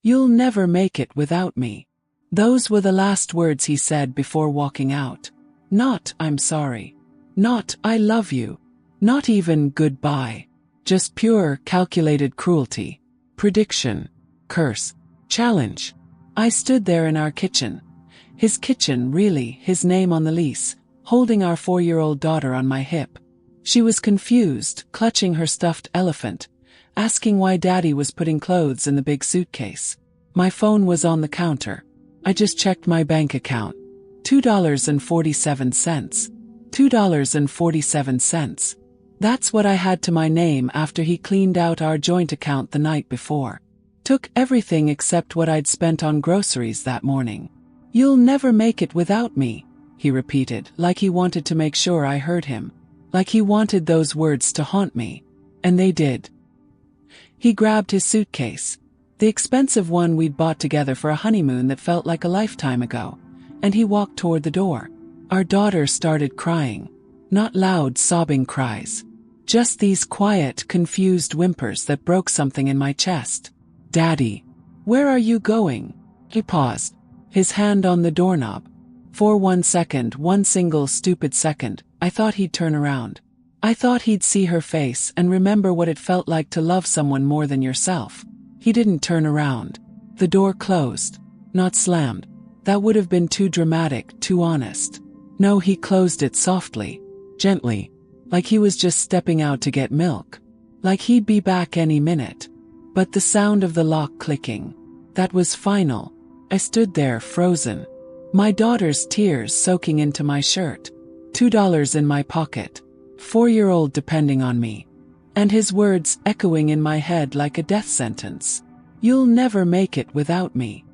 You'll never make it without me. Those were the last words he said before walking out. Not, I'm sorry. Not, I love you. Not even goodbye. Just pure, calculated cruelty. Prediction. Curse. Challenge. I stood there in our kitchen. His kitchen, really, his name on the lease, holding our 4-year-old daughter on my hip. She was confused, clutching her stuffed elephant, asking why Daddy was putting clothes in the big suitcase. My phone was on the counter. I just checked my bank account. $2.47. $2.47. That's what I had to my name after he cleaned out our joint account the night before. Took everything except what I'd spent on groceries that morning. You'll never make it without me, he repeated, like he wanted to make sure I heard him. Like he wanted those words to haunt me. And they did. He grabbed his suitcase, the expensive one we'd bought together for a honeymoon that felt like a lifetime ago, and he walked toward the door. Our daughter started crying. Not loud, sobbing cries. Just these quiet, confused whimpers that broke something in my chest. Daddy, where are you going? He paused, his hand on the doorknob. For 1 second, one single stupid second, I thought he'd turn around. I thought he'd see her face and remember what it felt like to love someone more than yourself. He didn't turn around. The door closed. Not slammed. That would have been too dramatic, too honest. No, he closed it softly, gently, like he was just stepping out to get milk. Like he'd be back any minute. But the sound of the lock clicking, that was final. I stood there, frozen. My daughter's tears soaking into my shirt. $2 in my pocket. 4-year-old depending on me. And his words echoing in my head like a death sentence. You'll never make it without me.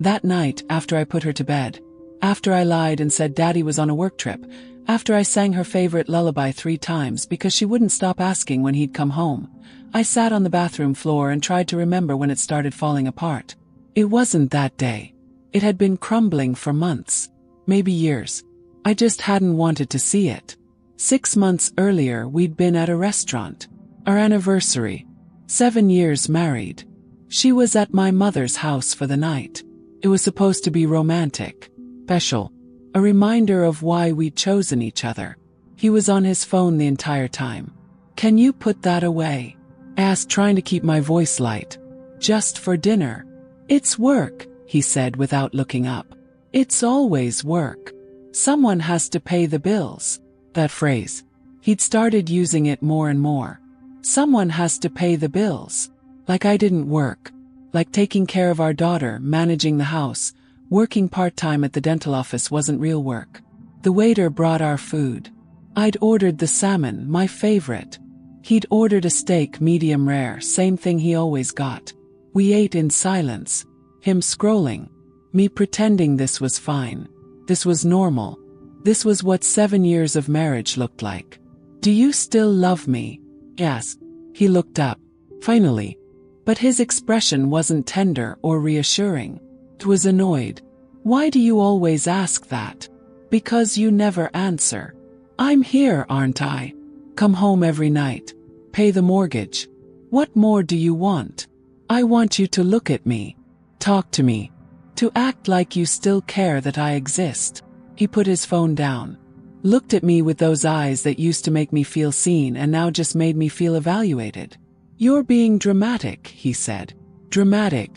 That night, after I put her to bed, after I lied and said Daddy was on a work trip, after I sang her favorite lullaby 3 times because she wouldn't stop asking when he'd come home, I sat on the bathroom floor and tried to remember when it started falling apart. It wasn't that day. It had been crumbling for months, maybe years. I just hadn't wanted to see it. 6 months earlier, we'd been at a restaurant. Our anniversary. 7 years married. She was at my mother's house for the night. It was supposed to be romantic, special, a reminder of why we'd chosen each other. He was on his phone the entire time. Can you put that away? I asked, trying to keep my voice light. Just for dinner. It's work, he said without looking up. It's always work. Someone has to pay the bills. That phrase. He'd started using it more and more. Someone has to pay the bills. Like I didn't work. Like taking care of our daughter, managing the house, working part-time at the dental office wasn't real work. The waiter brought our food. I'd ordered the salmon, my favorite. He'd ordered a steak medium rare, same thing he always got. We ate in silence. Him scrolling. Me pretending this was fine. This was normal. This was what 7 years of marriage looked like. Do you still love me? Yes. He looked up. Finally. But his expression wasn't tender or reassuring. It was annoyed. Why do you always ask that? Because you never answer. I'm here, aren't I? Come home every night. Pay the mortgage. What more do you want? I want you to look at me. Talk to me. To act like you still care that I exist. He put his phone down. Looked at me with those eyes that used to make me feel seen and now just made me feel evaluated. You're being dramatic, he said. Dramatic.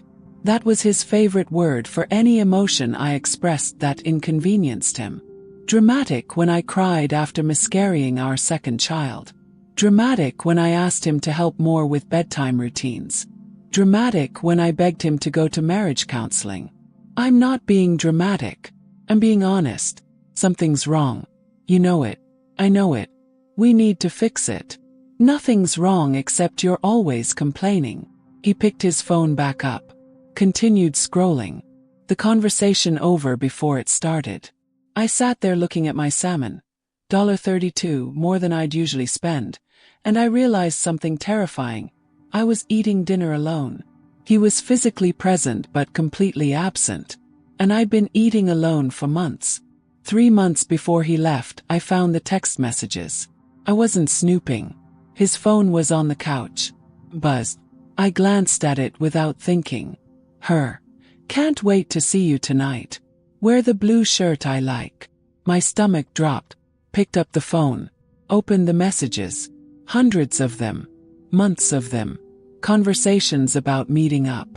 That was his favorite word for any emotion I expressed that inconvenienced him. Dramatic when I cried after miscarrying our second child. Dramatic when I asked him to help more with bedtime routines. Dramatic when I begged him to go to marriage counseling. I'm not being dramatic. I'm being honest. Something's wrong. You know it. I know it. We need to fix it. Nothing's wrong except you're always complaining. He picked his phone back up. Continued scrolling. The conversation over before it started. I sat there looking at my salmon. $32, more than I'd usually spend. And I realized something terrifying. I was eating dinner alone. He was physically present but completely absent. And I'd been eating alone for months. 3 months before he left, I found the text messages. I wasn't snooping. His phone was on the couch. Buzzed. I glanced at it without thinking. Her. Can't wait to see you tonight. Wear the blue shirt I like. My stomach dropped. Picked up the phone. Opened the messages. Hundreds of them. Months of them. Conversations about meeting up.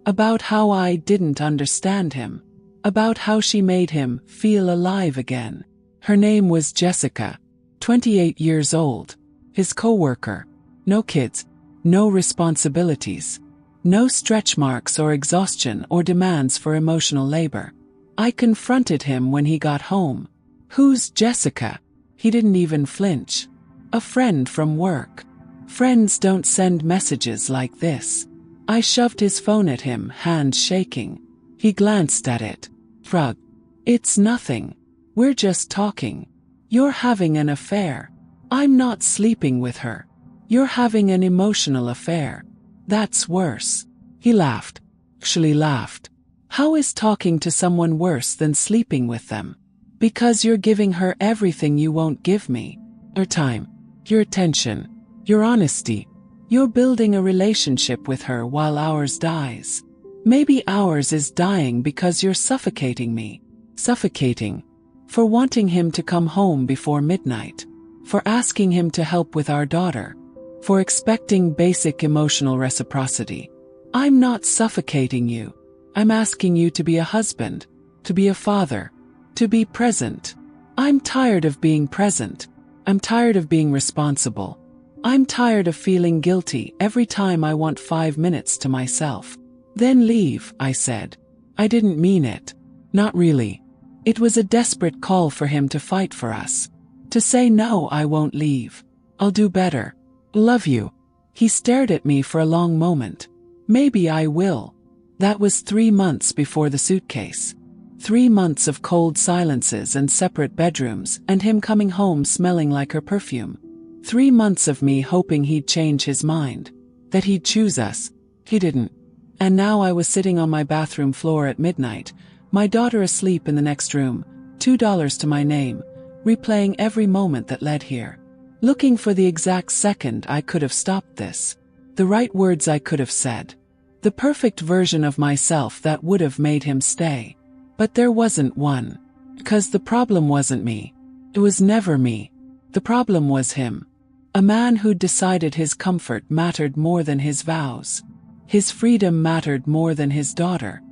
About how I didn't understand him. About how she made him feel alive again. Her name was Jessica. 28 years old. His coworker. No kids. No responsibilities. No stretch marks or exhaustion or demands for emotional labor. I confronted him when he got home. Who's Jessica? He didn't even flinch. A friend from work. Friends don't send messages like this. I shoved his phone at him, hands shaking. He glanced at it. Shrug. It's nothing. We're just talking. You're having an affair. I'm not sleeping with her. You're having an emotional affair. That's worse. He laughed. Actually laughed. How is talking to someone worse than sleeping with them? Because you're giving her everything you won't give me. Your time. Your attention. Your honesty. You're building a relationship with her while ours dies. Maybe ours is dying because you're suffocating me. Suffocating. For wanting him to come home before midnight. For asking him to help with our daughter. For expecting basic emotional reciprocity. I'm not suffocating you. I'm asking you to be a husband. To be a father. To be present. I'm tired of being present. I'm tired of being responsible. I'm tired of feeling guilty every time I want 5 minutes to myself. Then leave, I said. I didn't mean it. Not really. It was a desperate call for him to fight for us. To say no, I won't leave. I'll do better. Love you. He stared at me for a long moment. Maybe I will. That was 3 months before the suitcase. 3 months of cold silences and separate bedrooms and him coming home smelling like her perfume. 3 months of me hoping he'd change his mind. That he'd choose us. He didn't. And now I was sitting on my bathroom floor at midnight, my daughter asleep in the next room, $2 to my name, replaying every moment that led here. Looking for the exact second I could have stopped this. The right words I could have said. The perfect version of myself that would have made him stay. But there wasn't one. Because the problem wasn't me. It was never me. The problem was him. A man who'd decided his comfort mattered more than his vows. His freedom mattered more than his daughter.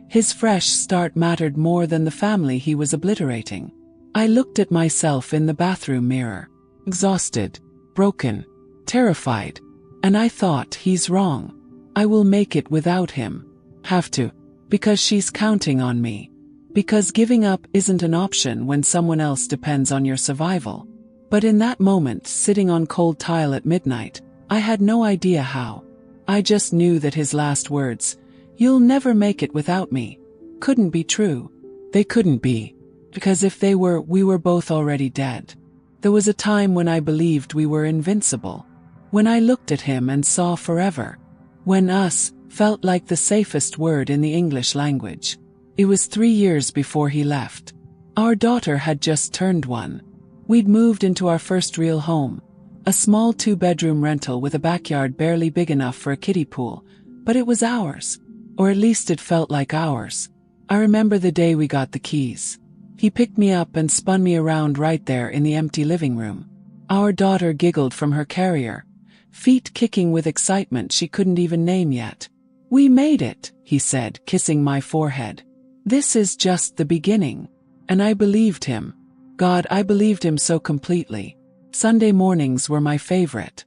His fresh start mattered more than the family he was obliterating. I looked at myself in the bathroom mirror. Exhausted, broken, terrified. And I thought, he's wrong. I will make it without him. Have to. Because she's counting on me. Because giving up isn't an option when someone else depends on your survival. But in that moment, sitting on cold tile at midnight, I had no idea how. I just knew that his last words, "You'll never make it without me," couldn't be true. They couldn't be. Because if they were, we were both already dead. There was a time when I believed we were invincible. When I looked at him and saw forever. When us felt like the safest word in the English language. It was 3 years before he left. Our daughter had just turned 1. We'd moved into our first real home. A small 2-bedroom rental with a backyard barely big enough for a kiddie pool. But it was ours. Or at least it felt like ours. I remember the day we got the keys. He picked me up and spun me around right there in the empty living room. Our daughter giggled from her carrier, feet kicking with excitement she couldn't even name yet. "We made it," he said, kissing my forehead. "This is just the beginning." And I believed him. God, I believed him so completely. Sunday mornings were my favorite.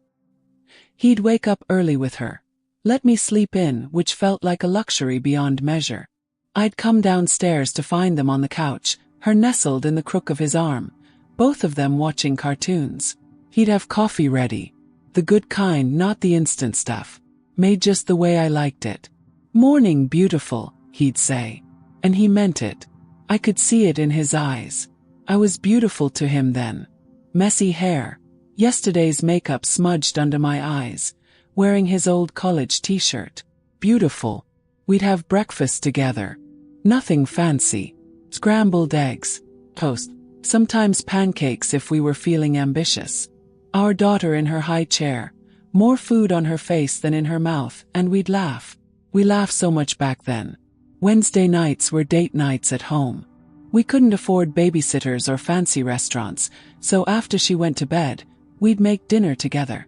He'd wake up early with her. Let me sleep in, which felt like a luxury beyond measure. I'd come downstairs to find them on the couch, her nestled in the crook of his arm, both of them watching cartoons. He'd have coffee ready. The good kind, not the instant stuff. Made just the way I liked it. "Morning, beautiful," he'd say. And he meant it. I could see it in his eyes. I was beautiful to him then. Messy hair. Yesterday's makeup smudged under my eyes. Wearing his old college t-shirt. Beautiful. We'd have breakfast together. Nothing fancy. Scrambled eggs. Toast. Sometimes pancakes if we were feeling ambitious. Our daughter in her high chair. More food on her face than in her mouth, and we'd laugh. We laughed so much back then. Wednesday nights were date nights at home. We couldn't afford babysitters or fancy restaurants, so after she went to bed, we'd make dinner together.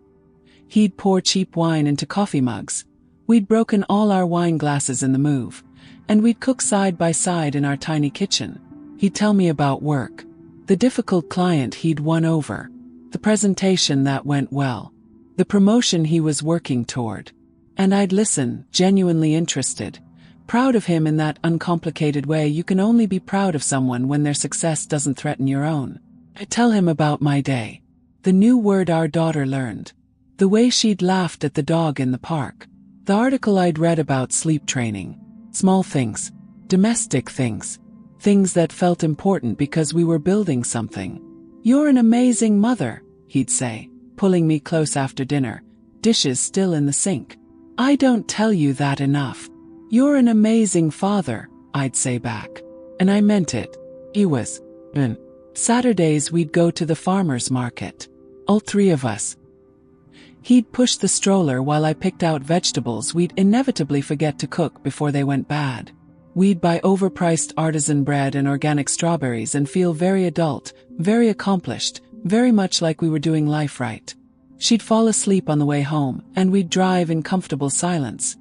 He'd pour cheap wine into coffee mugs. We'd broken all our wine glasses in the move, and we'd cook side by side in our tiny kitchen. He'd tell me about work, the difficult client he'd won over, the presentation that went well, the promotion he was working toward. And I'd listen, genuinely interested, proud of him in that uncomplicated way you can only be proud of someone when their success doesn't threaten your own. I'd tell him about my day, the new word our daughter learned, the way she'd laughed at the dog in the park, the article I'd read about sleep training, small things, domestic things, things that felt important because we were building something. "You're an amazing mother," he'd say, pulling me close after dinner, dishes still in the sink. "I don't tell you that enough." "You're an amazing father," I'd say back. And I meant it. He was. Saturdays we'd go to the farmer's market. All three of us. He'd push the stroller while I picked out vegetables we'd inevitably forget to cook before they went bad. We'd buy overpriced artisan bread and organic strawberries and feel very adult, very accomplished, very much like we were doing life right. She'd fall asleep on the way home, and we'd drive in comfortable silence.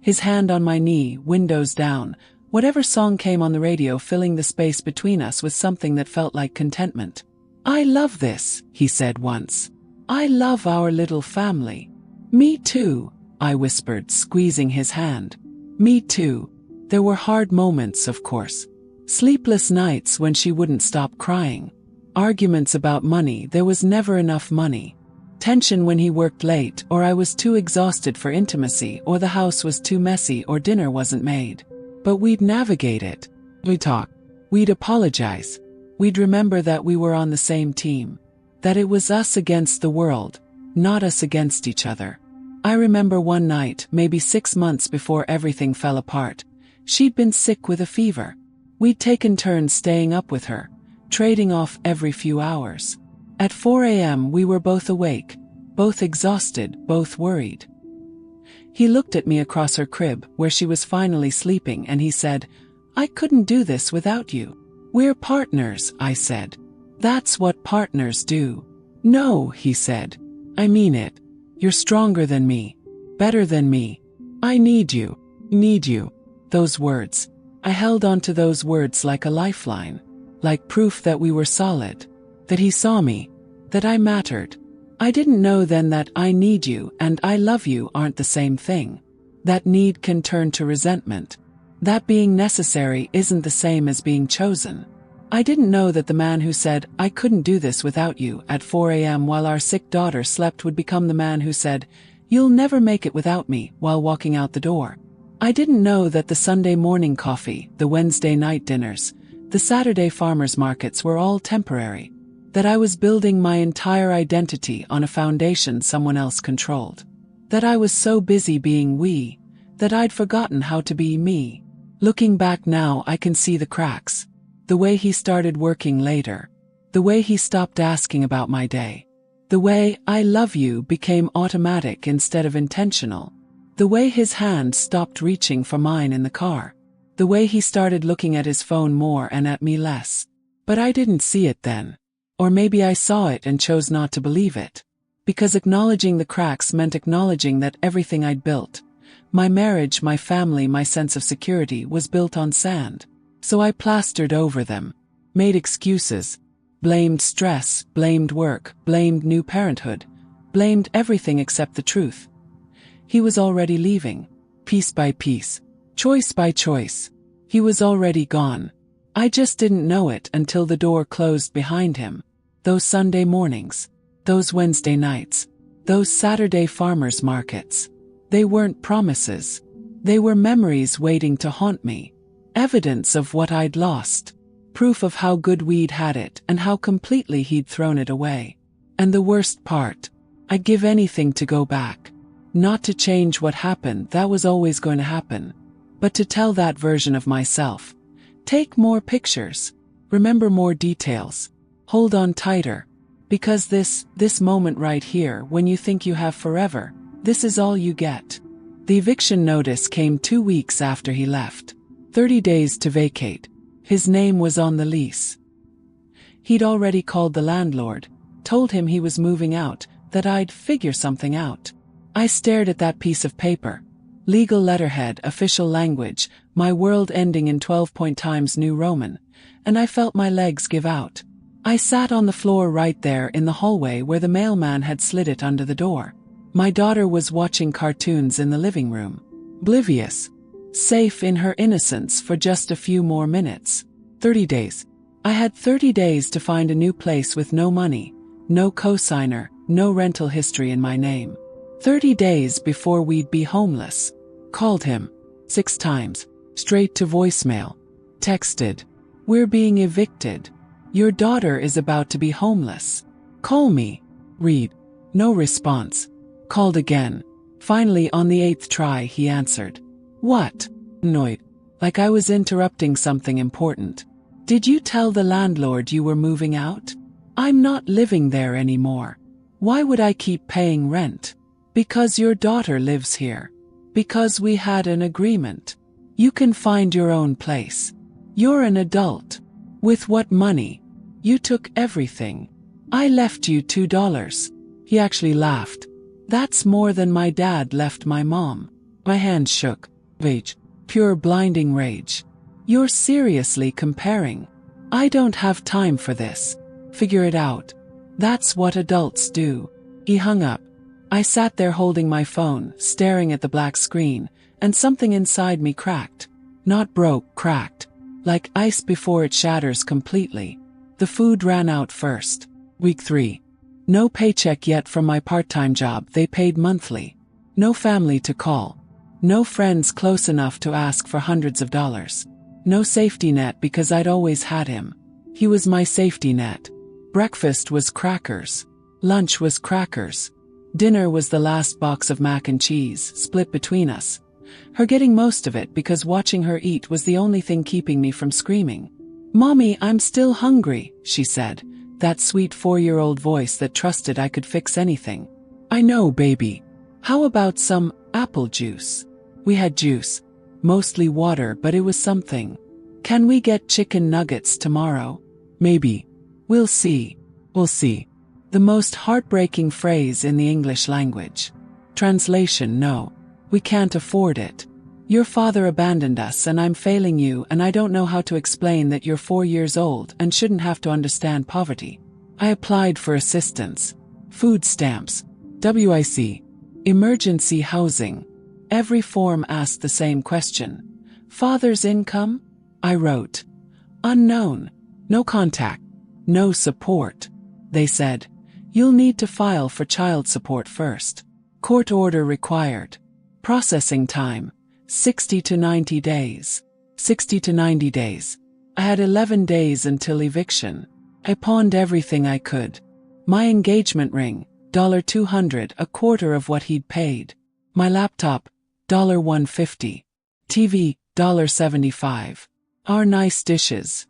His hand on my knee, windows down, whatever song came on the radio filling the space between us with something that felt like contentment. "I love this," he said once. "I love our little family." "Me too," I whispered, squeezing his hand. "Me too." There were hard moments, of course. Sleepless nights when she wouldn't stop crying. Arguments about money, there was never enough money. Tension when he worked late, or I was too exhausted for intimacy, or the house was too messy, or dinner wasn't made. But we'd navigate it. We'd talk. We'd apologize. We'd remember that we were on the same team. That it was us against the world, not us against each other. I remember one night, maybe 6 months before everything fell apart, she'd been sick with a fever. We'd taken turns staying up with her, trading off every few hours. At 4 a.m. we were both awake, both exhausted, both worried. He looked at me across her crib, where she was finally sleeping, and he said, "I couldn't do this without you." "We're partners," I said. "That's what partners do." "No," he said. "I mean it. You're stronger than me. Better than me. I need you. Need you." Those words. I held on to those words like a lifeline. Like proof that we were solid. That he saw me. That I mattered. I didn't know then that "I need you" and "I love you" aren't the same thing. That need can turn to resentment. That being necessary isn't the same as being chosen. I didn't know that the man who said, "I couldn't do this without you" at 4 a.m. while our sick daughter slept would become the man who said, "You'll never make it without me" while walking out the door. I didn't know that the Sunday morning coffee, the Wednesday night dinners, the Saturday farmers markets were all temporary. That I was building my entire identity on a foundation someone else controlled. That I was so busy being we, that I'd forgotten how to be me. Looking back now, I can see the cracks. The way he started working later. The way he stopped asking about my day. The way "I love you" became automatic instead of intentional. The way his hand stopped reaching for mine in the car. The way he started looking at his phone more and at me less. But I didn't see it then. Or maybe I saw it and chose not to believe it. Because acknowledging the cracks meant acknowledging that everything I'd built, my marriage, my family, my sense of security, was built on sand. So I plastered over them. Made excuses. Blamed stress, blamed work, blamed new parenthood. Blamed everything except the truth. He was already leaving. Piece by piece. Choice by choice. He was already gone. I just didn't know it until the door closed behind him. Those Sunday mornings. Those Wednesday nights. Those Saturday farmers markets. They weren't promises. They were memories waiting to haunt me. Evidence of what I'd lost. Proof of how good we'd had it and how completely he'd thrown it away. And the worst part. I'd give anything to go back. Not to change what happened, that was always going to happen. But to tell that version of myself. Take more pictures. Remember more details. Hold on tighter. Because this moment right here, when you think you have forever, this is all you get. The eviction notice came 2 weeks after he left. 30 days to vacate. His name was on the lease. He'd already called the landlord, told him he was moving out, that I'd figure something out. I stared at that piece of paper. Legal letterhead, official language, my world ending in 12-point Times New Roman, and I felt my legs give out. I sat on the floor right there in the hallway where the mailman had slid it under the door. My daughter was watching cartoons in the living room. Oblivious. Safe in her innocence for just a few more minutes. 30 days. I had 30 days to find a new place with no money, no cosigner, no rental history in my name. 30 days before we'd be homeless. Called him 6 times, straight to voicemail. Texted, "We're being evicted. Your daughter is about to be homeless. Call me." Read. No response. Called again. Finally, on the 8th try, he answered. "What?" Annoyed. Like I was interrupting something important. "Did you tell the landlord you were moving out? I'm not living there anymore. Why would I keep paying rent? Because your daughter lives here. Because we had an agreement. You can find your own place. You're an adult. With what money? You took everything. I left you $2. He actually laughed. "That's more than my dad left my mom." My hands shook. Rage. Pure blinding rage. "You're seriously comparing. I don't have time for this. Figure it out. That's what adults do." He hung up. I sat there holding my phone, staring at the black screen, and something inside me cracked. Not broke, cracked. Like ice before it shatters completely. The food ran out first. Week 3. No paycheck yet from my part-time job. They paid monthly. No family to call. No friends close enough to ask for hundreds of dollars. No safety net because I'd always had him. He was my safety net. Breakfast was crackers. Lunch was crackers. Dinner was the last box of mac and cheese, split between us. Her getting most of it because watching her eat was the only thing keeping me from screaming. "Mommy, I'm still hungry," she said, that sweet 4-year-old voice that trusted I could fix anything. "I know, baby. How about some apple juice?" We had juice. Mostly water, but it was something. "Can we get chicken nuggets tomorrow?" "Maybe. We'll see. We'll see." The most heartbreaking phrase in the English language. Translation: no. We can't afford it. Your father abandoned us and I'm failing you, and I don't know how to explain that you're 4 years old and shouldn't have to understand poverty. I applied for assistance. Food stamps. WIC. Emergency housing. Every form asked the same question. Father's income? I wrote. Unknown. No contact. No support. They said, you'll need to file for child support first. Court order required. Processing time. 60 to 90 days. 60 to 90 days. I had 11 days until eviction. I pawned everything I could. My engagement ring, $200, a quarter of what he'd paid. My laptop, $150. TV, $75. Our nice dishes,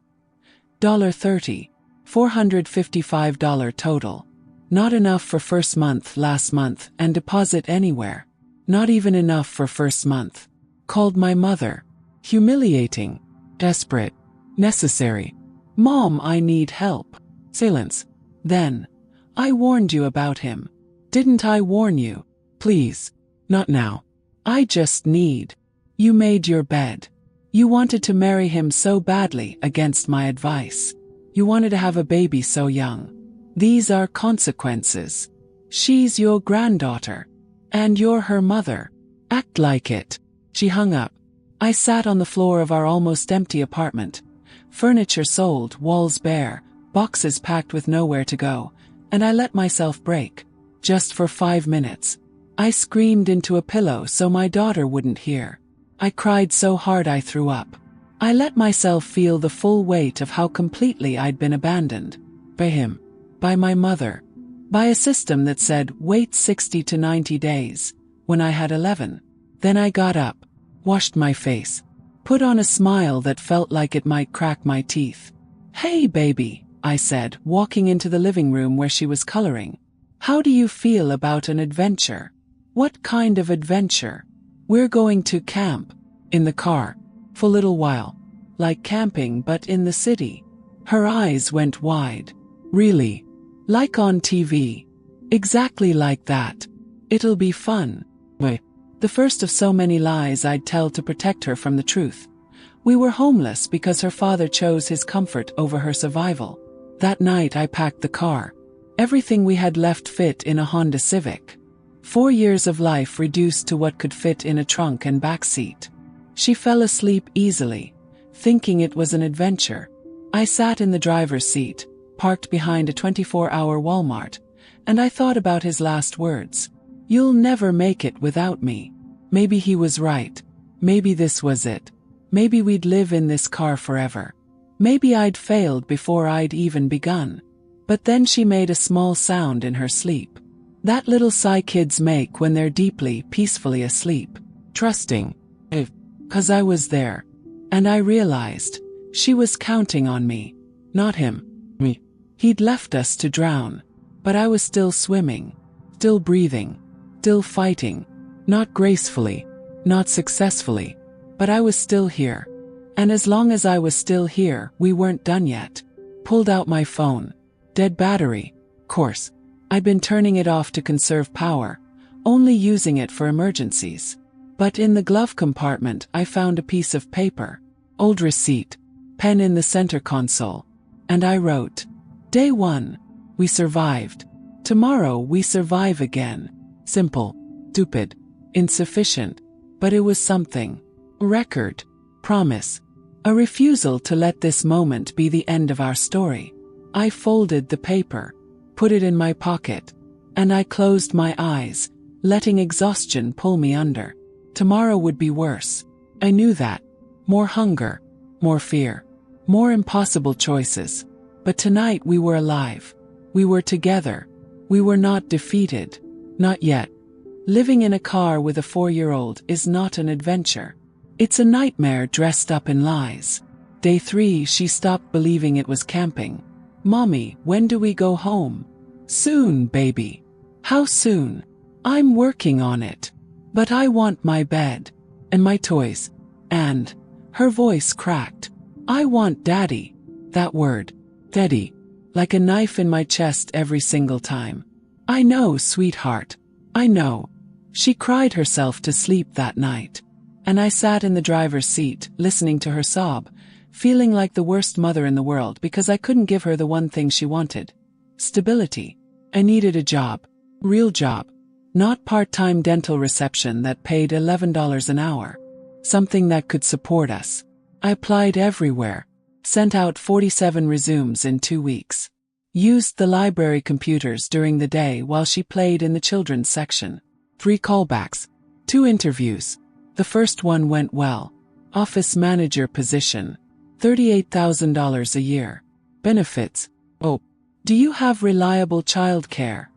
$30. $455 total. Not enough for first month last month and deposit anywhere. Not even enough for first month. Called my mother. Humiliating. Desperate. Necessary. Mom, I need help. Silence. Then. I warned you about him. Didn't I warn you? Please. Not now. I just need. You made your bed. You wanted to marry him so badly against my advice. You wanted to have a baby so young. These are consequences. She's your granddaughter. And you're her mother. Act like it. She hung up. I sat on the floor of our almost empty apartment. Furniture sold, walls bare, boxes packed with nowhere to go, and I let myself break. Just for 5 minutes. I screamed into a pillow so my daughter wouldn't hear. I cried so hard I threw up. I let myself feel the full weight of how completely I'd been abandoned. By him. By my mother. By a system that said, wait 60 to 90 days, when I had 11. Then I got up, washed my face, put on a smile that felt like it might crack my teeth. Hey baby, I said, walking into the living room where she was coloring. How do you feel about an adventure? What kind of adventure? We're going to camp. In the car. For a little while. Like camping but in the city. Her eyes went wide. Really? Like on TV? Exactly like that. It'll be fun. Wait. The first of so many lies I'd tell to protect her from the truth. We were homeless because her father chose his comfort over her survival. That night I packed the car. Everything we had left fit in a Honda Civic. 4 years of life reduced to what could fit in a trunk and back seat. She fell asleep easily, thinking it was an adventure. I sat in the driver's seat, parked behind a 24-hour Walmart, and I thought about his last words. You'll never make it without me. Maybe he was right. Maybe this was it. Maybe we'd live in this car forever. Maybe I'd failed before I'd even begun. But then she made a small sound in her sleep. That little sigh kids make when they're deeply, peacefully asleep. Trusting. 'Cause I was there. And I realized, she was counting on me. Not him. Me. He'd left us to drown. But I was still swimming. Still breathing. Still fighting. Not gracefully. Not successfully. But I was still here. And as long as I was still here, we weren't done yet. Pulled out my phone. Dead battery. Course. I'd been turning it off to conserve power, only using it for emergencies. But in the glove compartment I found a piece of paper. Old receipt. Pen in the center console. And I wrote, Day 1. We survived. Tomorrow we survive again. Simple. Stupid. Insufficient. But it was something. A record. Promise. A refusal to let this moment be the end of our story. I folded the paper, put it in my pocket, and I closed my eyes, letting exhaustion pull me under. Tomorrow would be worse. I knew that. More hunger, more fear, more impossible choices. But tonight we were alive. We were together. We were not defeated. Not yet. Living in a car with a 4-year-old is not an adventure. It's a nightmare dressed up in lies. Day 3 she stopped believing it was camping. Mommy, when do we go home? Soon, baby. How soon? I'm working on it. But I want my bed. And my toys. And, her voice cracked. I want Daddy. That word. Daddy. Like a knife in my chest every single time. I know, sweetheart. I know. She cried herself to sleep that night. And I sat in the driver's seat, listening to her sob, feeling like the worst mother in the world because I couldn't give her the one thing she wanted. Stability. I needed a job. Real job. Not part-time dental reception that paid $11 an hour. Something that could support us. I applied everywhere. Sent out 47 resumes in 2 weeks. Used the library computers during the day while she played in the children's section. 3 callbacks. 2 interviews. The first one went well. Office manager position. $38,000 a year. Benefits. Oh. Do you have reliable childcare?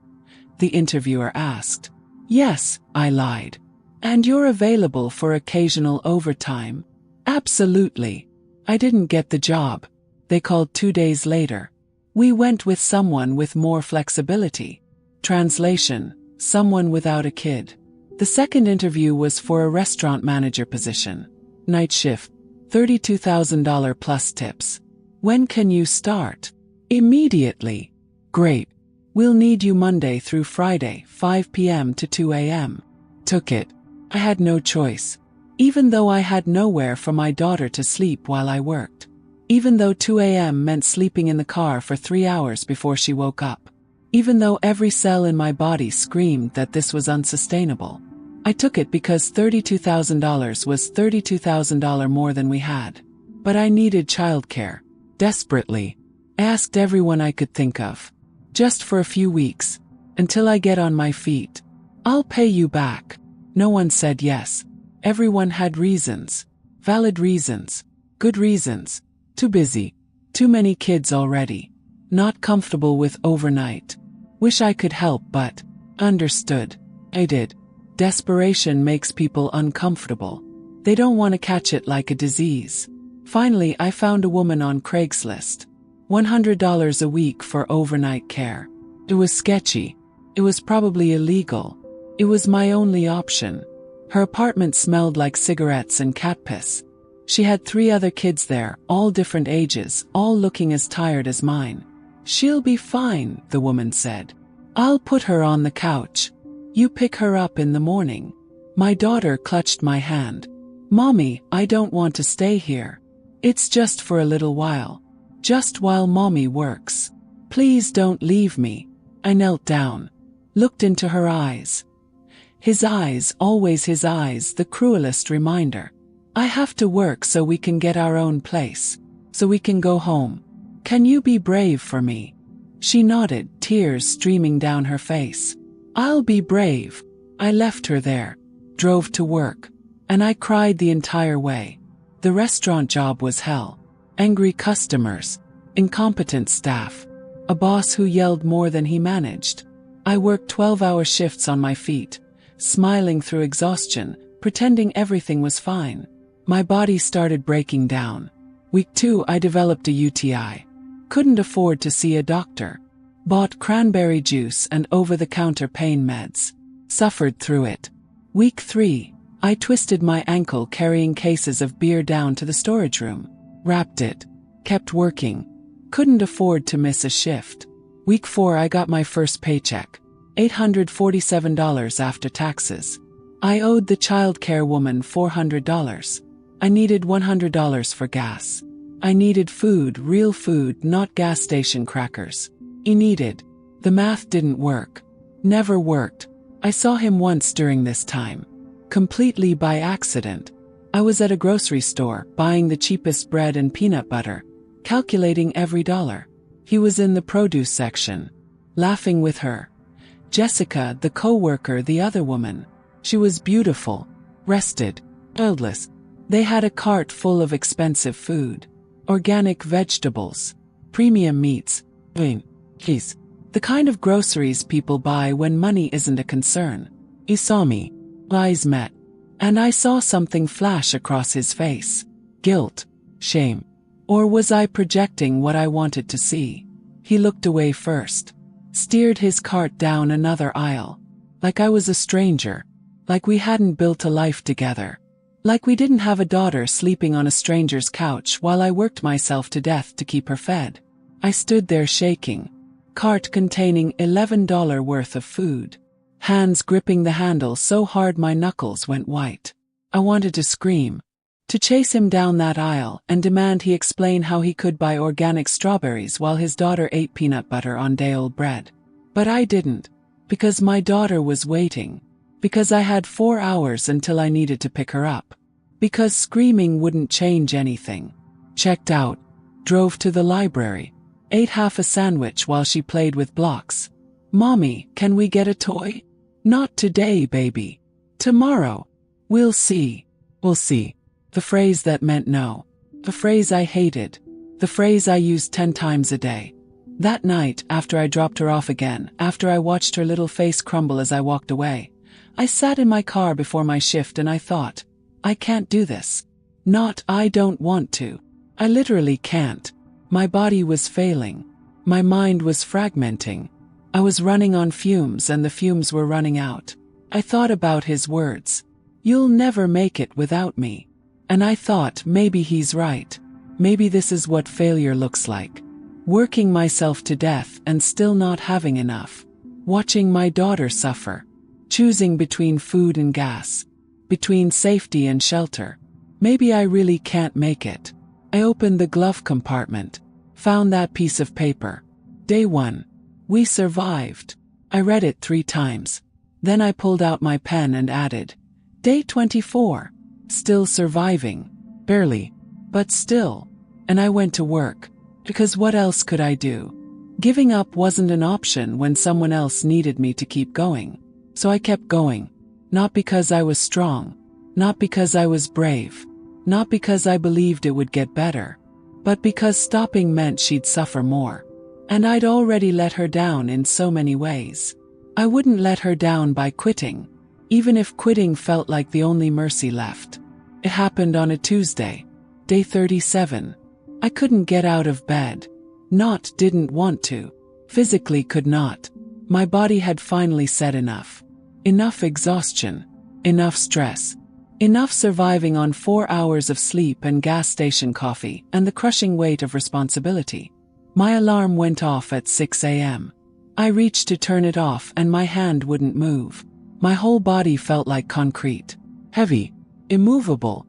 The interviewer asked. Yes, I lied. And you're available for occasional overtime? Absolutely. I didn't get the job. They called 2 days later. We went with someone with more flexibility. Translation. Someone without a kid. The second interview was for a restaurant manager position. Night shift. $32,000 plus tips. When can you start? Immediately. Great. We'll need you Monday through Friday, 5 p.m. to 2 a.m. Took it. I had no choice. Even though I had nowhere for my daughter to sleep while I worked. Even though 2 a.m. meant sleeping in the car for 3 hours before she woke up. Even though every cell in my body screamed that this was unsustainable. I took it because $32,000 was $32,000 more than we had. But I needed childcare. Desperately. I asked everyone I could think of. Just for a few weeks. Until I get on my feet. I'll pay you back. No one said yes. Everyone had reasons. Valid reasons. Good reasons. Too busy. Too many kids already. Not comfortable with overnight. Wish I could help but. Understood. I did. Desperation makes people uncomfortable. They don't want to catch it like a disease. Finally, I found a woman on Craigslist. $100 a week for overnight care. It was sketchy. It was probably illegal. It was my only option. Her apartment smelled like cigarettes and cat piss. She had 3 other kids there, all different ages, all looking as tired as mine. "She'll be fine," the woman said. "I'll put her on the couch. You pick her up in the morning." My daughter clutched my hand. "Mommy, I don't want to stay here. It's just for a little while. Just while Mommy works. Please don't leave me." I knelt down, looked into her eyes. His eyes, always his eyes, the cruelest reminder. "I have to work so we can get our own place. So we can go home. Can you be brave for me?" She nodded, tears streaming down her face. "I'll be brave." I left her there, drove to work, and I cried the entire way. The restaurant job was hell. Angry customers, incompetent staff, a boss who yelled more than he managed. I worked 12-hour shifts on my feet, smiling through exhaustion, pretending everything was fine. My body started breaking down. Week 2, I developed a UTI. Couldn't afford to see a doctor. Bought cranberry juice and over-the-counter pain meds. Suffered through it. Week 3, I twisted my ankle carrying cases of beer down to the storage room. Wrapped it. Kept working. Couldn't afford to miss a shift. Week 4, I got my first paycheck. $847 after taxes. I owed the childcare woman $400. I needed $100 for gas. I needed food, real food, not gas station crackers. He needed. The math didn't work. Never worked. I saw him once during this time. Completely by accident. I was at a grocery store, buying the cheapest bread and peanut butter, calculating every dollar. He was in the produce section, laughing with her. Jessica, the co-worker, the other woman. She was beautiful, rested, childless. They had a cart full of expensive food. Organic vegetables, premium meats, cheese. The kind of groceries people buy when money isn't a concern. He saw me. Eyes met. And I saw something flash across his face. Guilt. Shame. Or was I projecting what I wanted to see? He looked away first. Steered his cart down another aisle. Like I was a stranger. Like we hadn't built a life together. Like we didn't have a daughter sleeping on a stranger's couch while I worked myself to death to keep her fed. I stood there shaking. Cart containing $11 worth of food. Hands gripping the handle so hard my knuckles went white. I wanted to scream. To chase him down that aisle and demand he explain how he could buy organic strawberries while his daughter ate peanut butter on day-old bread. But I didn't. Because my daughter was waiting. Because I had 4 hours until I needed to pick her up. Because screaming wouldn't change anything. Checked out. Drove to the library. Ate half a sandwich while she played with blocks. "Mommy, can we get a toy?" "Not today, baby. Tomorrow. We'll see. We'll see." The phrase that meant no. The phrase I hated. The phrase I used 10 times a day. That night, after I dropped her off again, after I watched her little face crumble as I walked away, I sat in my car before my shift and I thought, I can't do this. Not I don't want to. I literally can't. My body was failing. My mind was fragmenting. I was running on fumes and the fumes were running out. I thought about his words. "You'll never make it without me." And I thought, maybe he's right. Maybe this is what failure looks like. Working myself to death and still not having enough. Watching my daughter suffer. Choosing between food and gas. Between safety and shelter. Maybe I really can't make it. I opened the glove compartment. Found that piece of paper. Day 1. We survived. I read it 3 times. Then I pulled out my pen and added. Day 24. Still surviving. Barely. But still. And I went to work. Because what else could I do? Giving up wasn't an option when someone else needed me to keep going. So I kept going. Not because I was strong. Not because I was brave. Not because I believed it would get better. But because stopping meant she'd suffer more. And I'd already let her down in so many ways. I wouldn't let her down by quitting. Even if quitting felt like the only mercy left. It happened on a Tuesday. Day 37. I couldn't get out of bed. Didn't want to. Physically could not. My body had finally said enough. Enough exhaustion. Enough stress. Enough surviving on 4 hours of sleep and gas station coffee and the crushing weight of responsibility. My alarm went off at 6 a.m. I reached to turn it off and my hand wouldn't move. My whole body felt like concrete. Heavy. Immovable.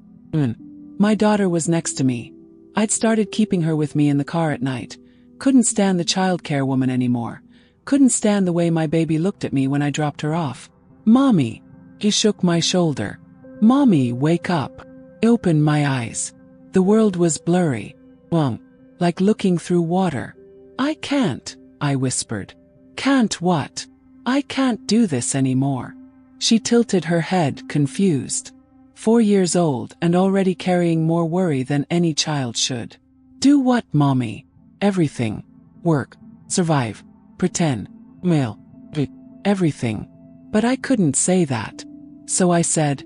My daughter was next to me. I'd started keeping her with me in the car at night. Couldn't stand the childcare woman anymore. Couldn't stand the way my baby looked at me when I dropped her off. Mommy. He shook my shoulder. Mommy, wake up. Open my eyes. The world was blurry. Like looking through water. I can't, I whispered. Can't what? I can't do this anymore. She tilted her head, confused. 4 years old and already carrying more worry than any child should. Do what, Mommy? Everything. Work. Survive. Pretend. Mail. Everything. But I couldn't say that. So I said,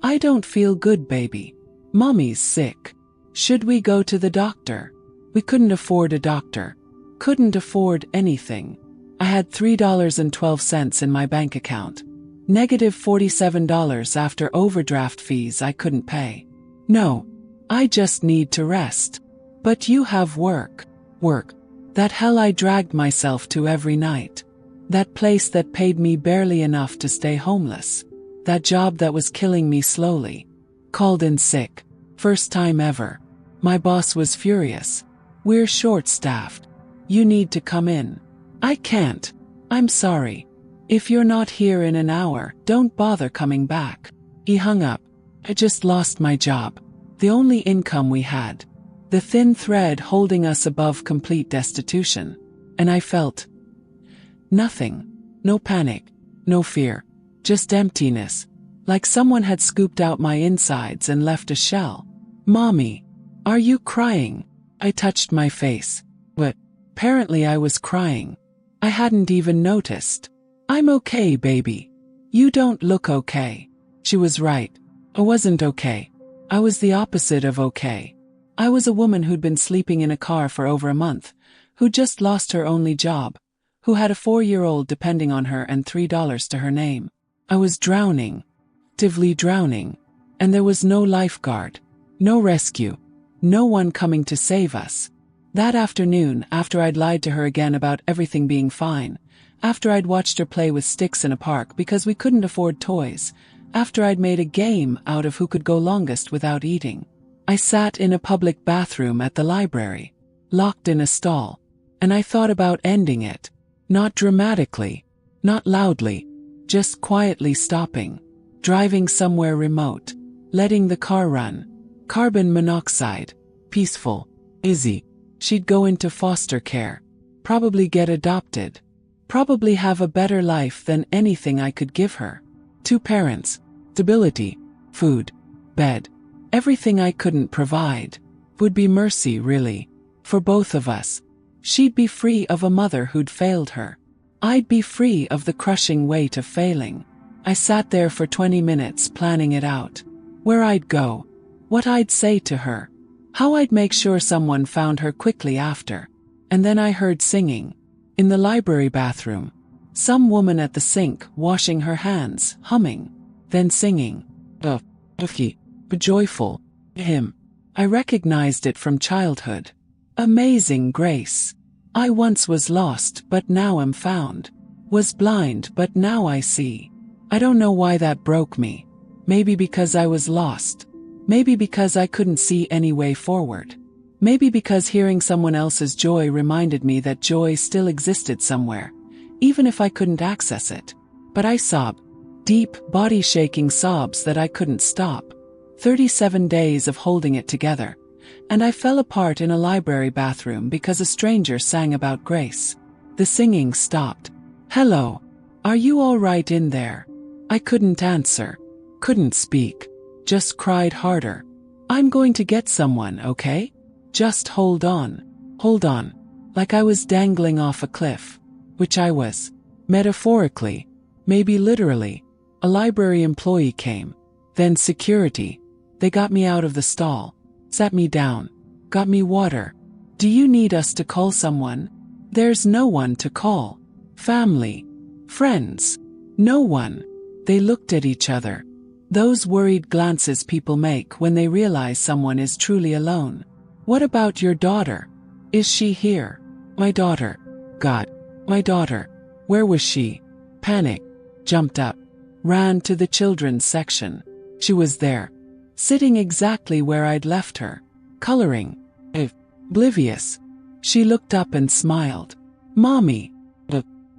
I don't feel good, baby. Mommy's sick. Should we go to the doctor? We couldn't afford a doctor. Couldn't afford anything. I had $3.12 in my bank account. Negative $47 after overdraft fees I couldn't pay. No, I just need to rest. But you have work. Work. That hell I dragged myself to every night. That place that paid me barely enough to stay homeless. That job that was killing me slowly. Called in sick. First time ever. My boss was furious. We're short-staffed. You need to come in. I can't. I'm sorry. If you're not here in an hour, don't bother coming back. He hung up. I just lost my job. The only income we had. The thin thread holding us above complete destitution. And I felt nothing. No panic. No fear. Just emptiness. Like someone had scooped out my insides and left a shell. Mommy, are you crying? I touched my face. But apparently I was crying. I hadn't even noticed. I'm okay, baby. You don't look okay. She was right. I wasn't okay. I was the opposite of okay. I was a woman who'd been sleeping in a car for over a month, who'd just lost her only job, who had a 4-year-old depending on her and $3 to her name. I was drowning. Actively drowning. And there was no lifeguard. No rescue. No one coming to save us. That afternoon, after I'd lied to her again about everything being fine, after I'd watched her play with sticks in a park because we couldn't afford toys, after I'd made a game out of who could go longest without eating, I sat in a public bathroom at the library, locked in a stall, and I thought about ending it. Not dramatically, not loudly, just quietly stopping, driving somewhere remote, letting the car run. Carbon monoxide. Peaceful. Easy. She'd go into foster care. Probably get adopted. Probably have a better life than anything I could give her. 2 parents. Stability. Food. Bed. Everything I couldn't provide. Would be mercy, really. For both of us. She'd be free of a mother who'd failed her. I'd be free of the crushing weight of failing. I sat there for 20 minutes planning it out. Where I'd go. What I'd say to her. How I'd make sure someone found her quickly after. And then I heard singing. In the library bathroom. Some woman at the sink, washing her hands, humming. Then singing. A joyful hymn. I recognized it from childhood. Amazing grace. I once was lost, but now am found. Was blind, but now I see. I don't know why that broke me. Maybe because I was lost. Maybe because I couldn't see any way forward. Maybe because hearing someone else's joy reminded me that joy still existed somewhere, even if I couldn't access it. But I sobbed. Deep, body-shaking sobs that I couldn't stop. 37 days of holding it together. And I fell apart in a library bathroom because a stranger sang about grace. The singing stopped. Hello. Are you all right in there? I couldn't answer. Couldn't speak. Just cried harder. I'm going to get someone, okay? Just hold on. Hold on. Like I was dangling off a cliff. Which I was. Metaphorically. Maybe literally. A library employee came. Then security. They got me out of the stall. Sat me down. Got me water. Do you need us to call someone? There's no one to call. Family. Friends. No one. They looked at each other. Those worried glances people make when they realize someone is truly alone. What about your daughter? Is she here? My daughter. God. My daughter. Where was she? Panic. Jumped up. Ran to the children's section. She was there. Sitting exactly where I'd left her. Coloring. Oblivious. She looked up and smiled. Mommy.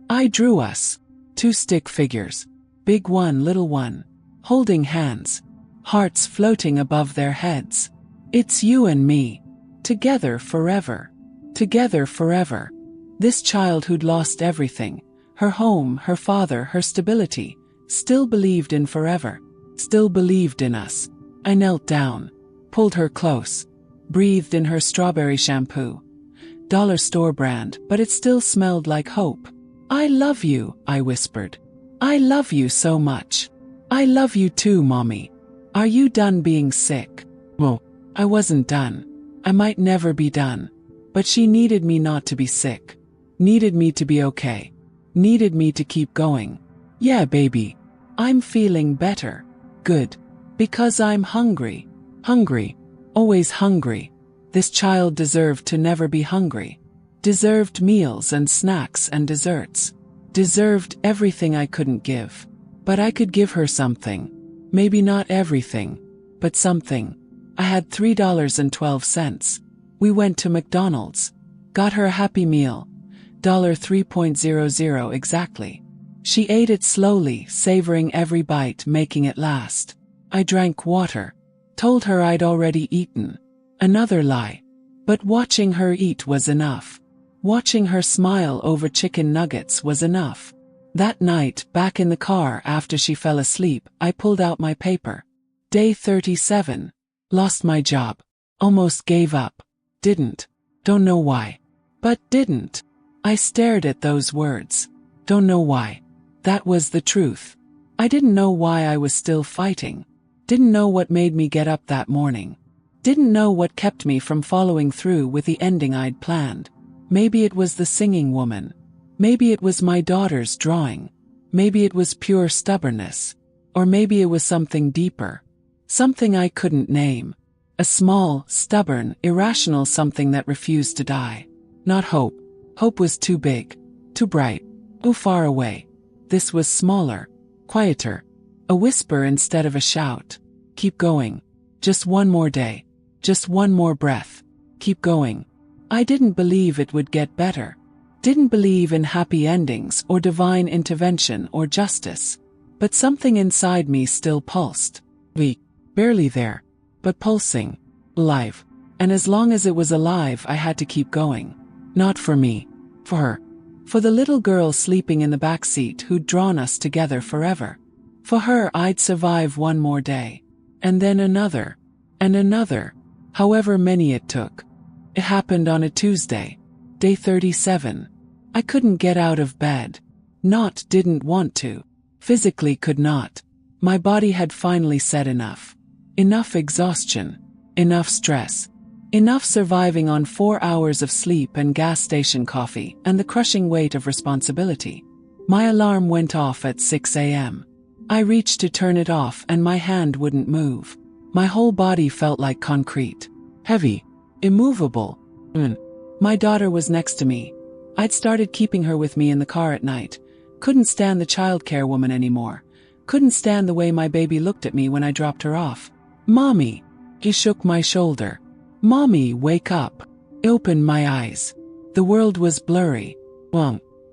I drew us. 2 stick figures. Big one, little one. Holding hands. Hearts floating above their heads. It's you and me. Together forever. Together forever. This child who'd lost everything. Her home, her father, her stability. Still believed in forever. Still believed in us. I knelt down. Pulled her close. Breathed in her strawberry shampoo. Dollar store brand, but it still smelled like hope. I love you, I whispered. I love you so much. I love you too, Mommy. Are you done being sick? Well, I wasn't done. I might never be done. But she needed me not to be sick. Needed me to be okay. Needed me to keep going. Yeah, baby. I'm feeling better. Good. Because I'm hungry. Hungry. Always hungry. This child deserved to never be hungry. Deserved meals and snacks and desserts. Deserved everything I couldn't give. But I could give her something. Maybe not everything, but something. I had $3.12. We went to McDonald's. Got her a Happy Meal. $3.00 exactly. She ate it slowly, savoring every bite, making it last. I drank water. Told her I'd already eaten. Another lie. But watching her eat was enough. Watching her smile over chicken nuggets was enough. That night, back in the car after she fell asleep, I pulled out my paper. Day 37. Lost my job. Almost gave up. Didn't. Don't know why. But didn't. I stared at those words. Don't know why. That was the truth. I didn't know why I was still fighting. Didn't know what made me get up that morning. Didn't know what kept me from following through with the ending I'd planned. Maybe it was the singing woman. Maybe it was my daughter's drawing. Maybe it was pure stubbornness. Or maybe it was something deeper. Something I couldn't name. A small, stubborn, irrational something that refused to die. Not hope. Hope was too big. Too bright. Too far away. This was smaller. Quieter. A whisper instead of a shout. Keep going. Just one more day. Just one more breath. Keep going. I didn't believe it would get better. Didn't believe in happy endings or divine intervention or justice. But something inside me still pulsed. Weak. Barely there. But pulsing. Alive. And as long as it was alive, I had to keep going. Not for me. For her. For the little girl sleeping in the back seat who'd drawn us together forever. For her, I'd survive one more day. And then another. And another. However many it took. It happened on a Tuesday. Day 37. I couldn't get out of bed. Didn't want to. Physically could not. My body had finally said enough. Enough exhaustion. Enough stress. Enough surviving on 4 hours of sleep and gas station coffee and the crushing weight of responsibility. My alarm went off at 6 a.m. I reached to turn it off and my hand wouldn't move. My whole body felt like concrete. Heavy. Immovable. My daughter was next to me. I'd started keeping her with me in the car at night. Couldn't stand the childcare woman anymore. Couldn't stand the way my baby looked at me when I dropped her off. Mommy. He shook my shoulder. Mommy, wake up. Open my eyes. The world was blurry.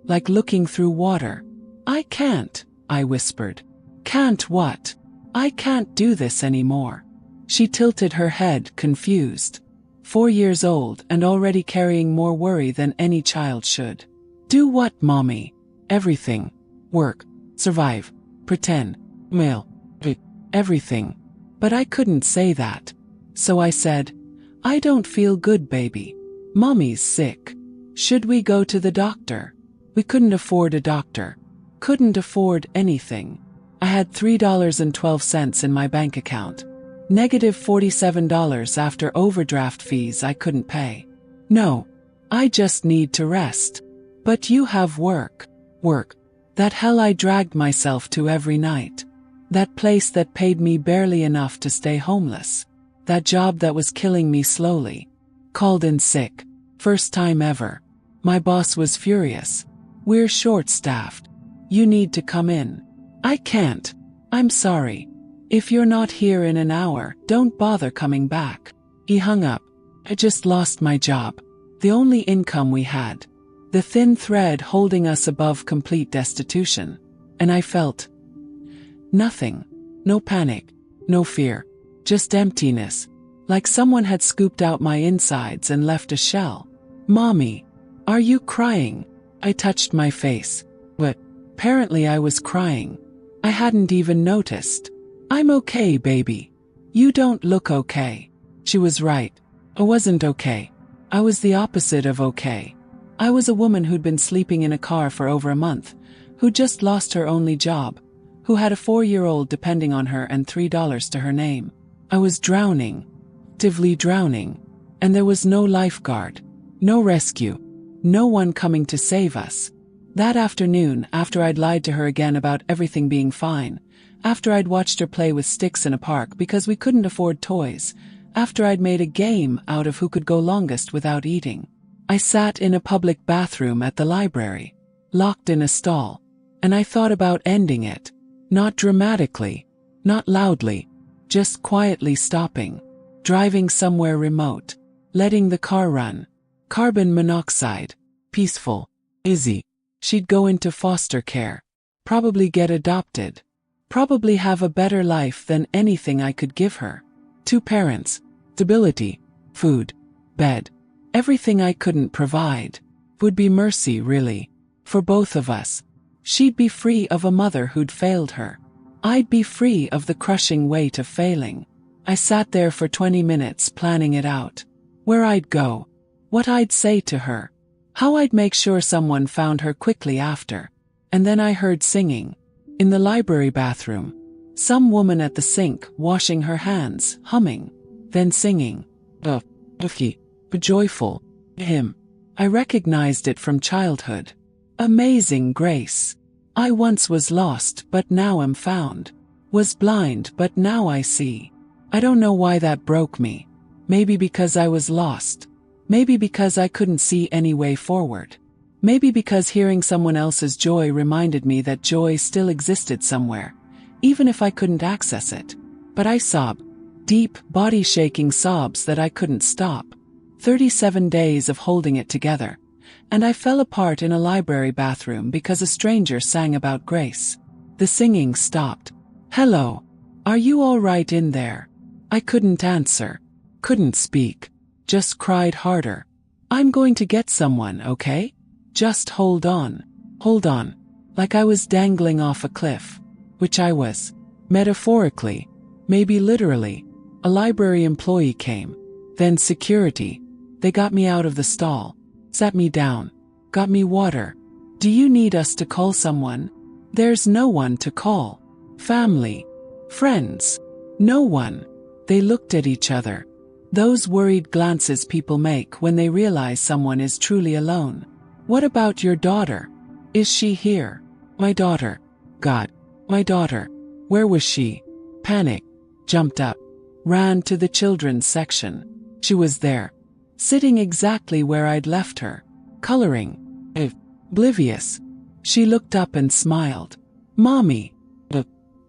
Like looking through water. I can't, I whispered. Can't what? I can't do this anymore. She tilted her head, confused. 4 years old and already carrying more worry than any child should. Do what, Mommy? Everything. Work. Survive. Pretend. Mail. Everything. But I couldn't say that. So I said, I don't feel good, baby. Mommy's sick. Should we go to the doctor? We couldn't afford a doctor. Couldn't afford anything. I had $3.12 in my bank account. Negative $47 after overdraft fees I couldn't pay. No. I just need to rest. But you have work. Work. That hell I dragged myself to every night. That place that paid me barely enough to stay homeless. That job that was killing me slowly. Called in sick. First time ever. My boss was furious. We're short-staffed. You need to come in. I can't. I'm sorry. If you're not here in an hour, don't bother coming back. He hung up. I just lost my job. The only income we had. The thin thread holding us above complete destitution. And I felt nothing. No panic. No fear. Just emptiness. Like someone had scooped out my insides and left a shell. Mommy, are you crying? I touched my face. But apparently I was crying. I hadn't even noticed. I'm okay, baby. You don't look okay. She was right. I wasn't okay. I was the opposite of okay. I was a woman who'd been sleeping in a car for over a month, who just lost her only job, who had a 4-year-old depending on her and $3 to her name. I was drowning, actively drowning, and there was no lifeguard, no rescue, no one coming to save us. That afternoon, after I'd lied to her again about everything being fine, after I'd watched her play with sticks in a park because we couldn't afford toys, after I'd made a game out of who could go longest without eating, I sat in a public bathroom at the library, locked in a stall, and I thought about ending it. Not dramatically, not loudly, just quietly stopping, driving somewhere remote, letting the car run. Carbon monoxide, peaceful, easy. She'd go into foster care, probably get adopted, probably have a better life than anything I could give her. 2 parents, stability, food, bed, everything I couldn't provide. Would be mercy, really, for both of us. She'd be free of a mother who'd failed her. I'd be free of the crushing weight of failing. I sat there for 20 minutes planning it out. Where I'd go, what I'd say to her, how I'd make sure someone found her quickly after. And then I heard singing. In the library bathroom. Some woman at the sink, washing her hands, humming. Then singing. A joyful hymn. I recognized it from childhood. Amazing grace. I once was lost, but now am found. Was blind, but now I see. I don't know why that broke me. Maybe because I was lost. Maybe because I couldn't see any way forward. Maybe because hearing someone else's joy reminded me that joy still existed somewhere, even if I couldn't access it. But I sobbed. Deep, body-shaking sobs that I couldn't stop. 37 days of holding it together. And I fell apart in a library bathroom because a stranger sang about grace. The singing stopped. Hello. Are you all right in there? I couldn't answer. Couldn't speak. Just cried harder. I'm going to get someone, okay? Just hold on. Hold on. Like I was dangling off a cliff. Which I was. Metaphorically. Maybe literally. A library employee came. Then security. They got me out of the stall. Sat me down. Got me water. Do you need us to call someone? There's no one to call. Family. Friends. No one. They looked at each other. Those worried glances people make when they realize someone is truly alone. What about your daughter? Is she here? My daughter. God. My daughter. Where was she? Panic. Jumped up. Ran to the children's section. She was there. Sitting exactly where I'd left her. Coloring. Oblivious. She looked up and smiled. Mommy.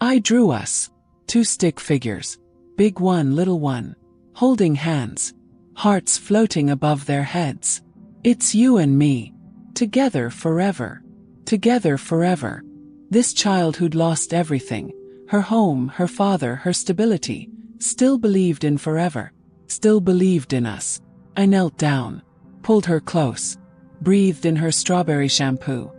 I drew us. 2 stick figures. Big one, little one. Holding hands. Hearts floating above their heads. It's you and me. Together forever. Together forever. This child who'd lost everything. Her home, her father, her stability. Still believed in forever. Still believed in us. I knelt down. Pulled her close. Breathed in her strawberry shampoo.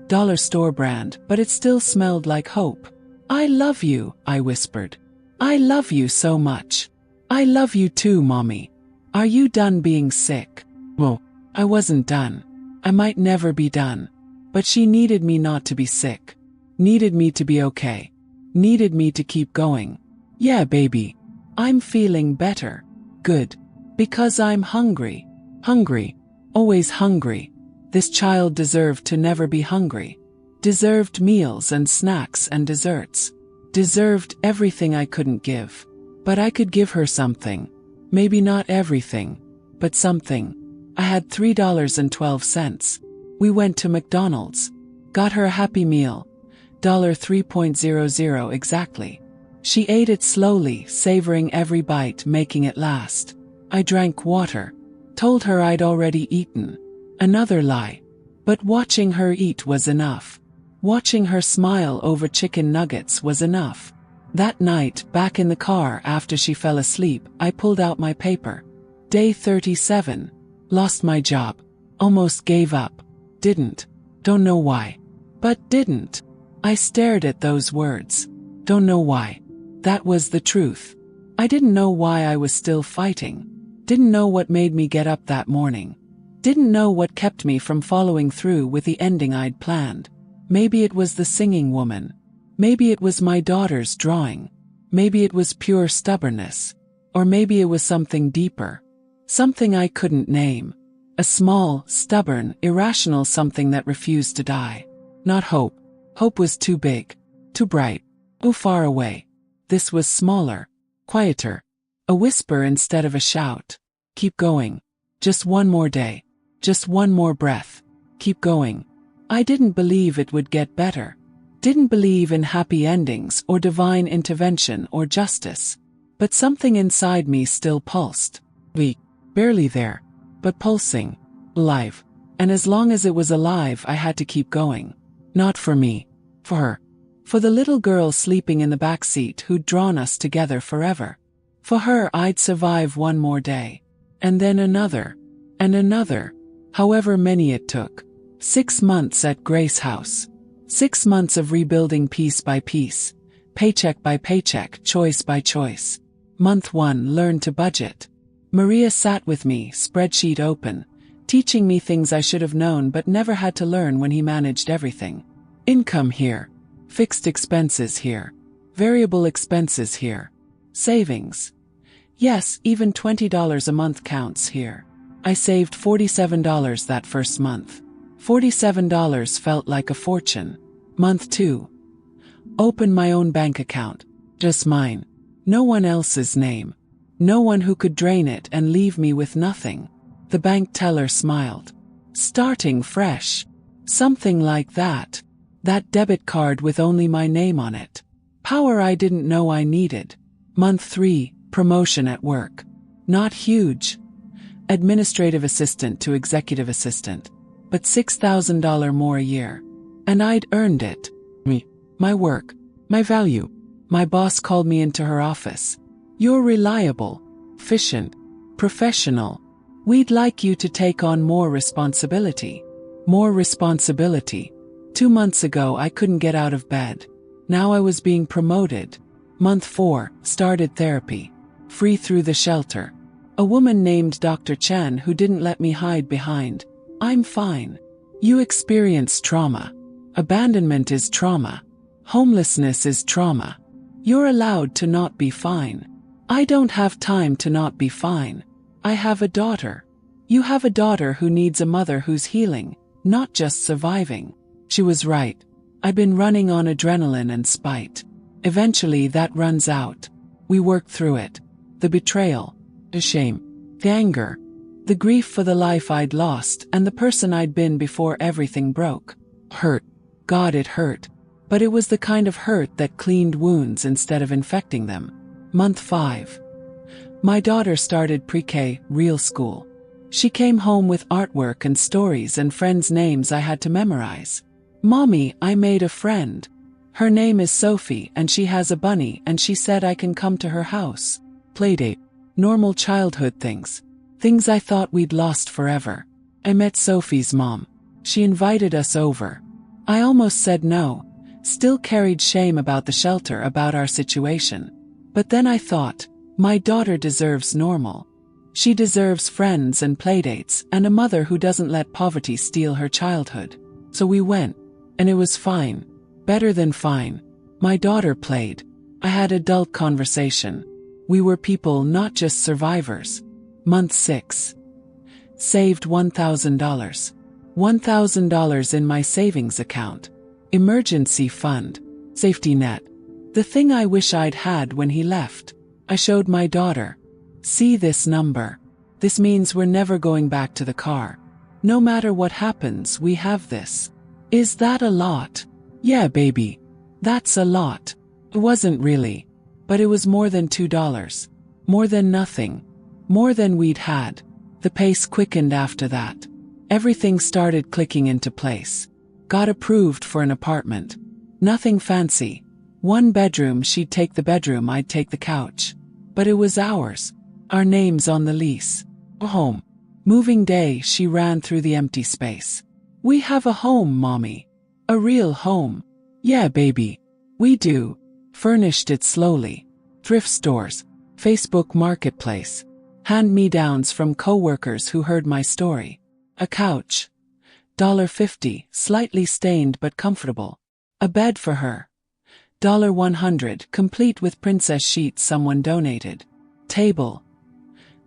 Dollar store brand, but it still smelled like hope. I love you, I whispered. I love you so much. I love you too, Mommy. Are you done being sick? Well, I wasn't done. I might never be done. But she needed me not to be sick. Needed me to be okay. Needed me to keep going. Yeah, baby. I'm feeling better. Good. Because I'm hungry. Hungry. Always hungry. This child deserved to never be hungry. Deserved meals and snacks and desserts. Deserved everything I couldn't give. But I could give her something. Maybe not everything, but something. I had $3.12. We went to McDonald's. Got her a Happy Meal. $3.00 exactly. She ate it slowly, savoring every bite, making it last. I drank water. Told her I'd already eaten. Another lie. But watching her eat was enough. Watching her smile over chicken nuggets was enough. That night, back in the car after she fell asleep, I pulled out my paper. Day 37. Lost my job. Almost gave up. Didn't. Don't know why. But didn't. I stared at those words. Don't know why. That was the truth. I didn't know why I was still fighting. Didn't know what made me get up that morning. Didn't know what kept me from following through with the ending I'd planned. Maybe it was the singing woman. Maybe it was my daughter's drawing. Maybe it was pure stubbornness. Or maybe it was something deeper. Something I couldn't name. A small, stubborn, irrational something that refused to die. Not hope. Hope was too big. Too bright. Too far away. This was smaller. Quieter. A whisper instead of a shout. Keep going. Just one more day. Just one more breath. Keep going. I didn't believe it would get better. Didn't believe in happy endings or divine intervention or justice. But something inside me still pulsed. Weak. Barely there. But pulsing. Alive. And as long as it was alive, I had to keep going. Not for me. For her. For the little girl sleeping in the back seat who'd drawn us together forever. For her, I'd survive one more day. And then another. And another. However many it took. 6 months at Grace House. 6 months of rebuilding piece by piece. Paycheck by paycheck, choice by choice. Month 1, learn to budget. Maria sat with me, spreadsheet open, teaching me things I should have known but never had to learn when he managed everything. Income here. Fixed expenses here. Variable expenses here. Savings. Yes, even $20 a month counts here. I saved $47 that first month. $47 felt like a fortune. Month 2. Open my own bank account. Just mine. No one else's name. No one who could drain it and leave me with nothing. The bank teller smiled. Starting fresh. Something like that. That debit card with only my name on it. Power I didn't know I needed. Month 3, promotion at work. Not huge. Administrative assistant to executive assistant. But $6,000 more a year. And I'd earned it. Me. My work. My value. My boss called me into her office. You're reliable. Efficient. Professional. We'd like you to take on more responsibility. More responsibility. 2 months ago I couldn't get out of bed. Now I was being promoted. Month 4, started therapy. Free through the shelter. A woman named Dr. Chen who didn't let me hide behind. I'm fine. You experience trauma. Abandonment is trauma. Homelessness is trauma. You're allowed to not be fine. I don't have time to not be fine. I have a daughter. You have a daughter who needs a mother who's healing, not just surviving. She was right. I've been running on adrenaline and spite. Eventually that runs out. We worked through it. The betrayal. The shame. The anger. The grief for the life I'd lost and the person I'd been before everything broke. Hurt. God, it hurt. But it was the kind of hurt that cleaned wounds instead of infecting them. Month 5. My daughter started pre-K, real school. She came home with artwork and stories and friends' names I had to memorize. Mommy, I made a friend. Her name is Sophie and she has a bunny and she said I can come to her house. Playdate. Normal childhood things. Things I thought we'd lost forever. I met Sophie's mom. She invited us over. I almost said no. Still carried shame about the shelter, about our situation. But then I thought, my daughter deserves normal. She deserves friends and playdates and a mother who doesn't let poverty steal her childhood. So we went. And it was fine. Better than fine. My daughter played. I had adult conversation. We were people, not just survivors. Month 6. Saved $1,000. $1,000 in my savings account. Emergency fund. Safety net. The thing I wish I'd had when he left. I showed my daughter. See this number. This means we're never going back to the car. No matter what happens, we have this. Is that a lot? Yeah, baby. That's a lot. It wasn't really. But it was more than $2. More than nothing. More than we'd had. The pace quickened after that. Everything started clicking into place. Got approved for an apartment. Nothing fancy. 1 bedroom, she'd take the bedroom, I'd take the couch. But it was ours. Our names on the lease. A home. Moving day, she ran through the empty space. We have a home, Mommy. A real home. Yeah, baby. We do. Furnished it slowly. Thrift stores. Facebook Marketplace. Hand-me-downs from coworkers who heard my story. A couch. $50, slightly stained but comfortable. A bed for her. $100, complete with princess sheets someone donated. Table.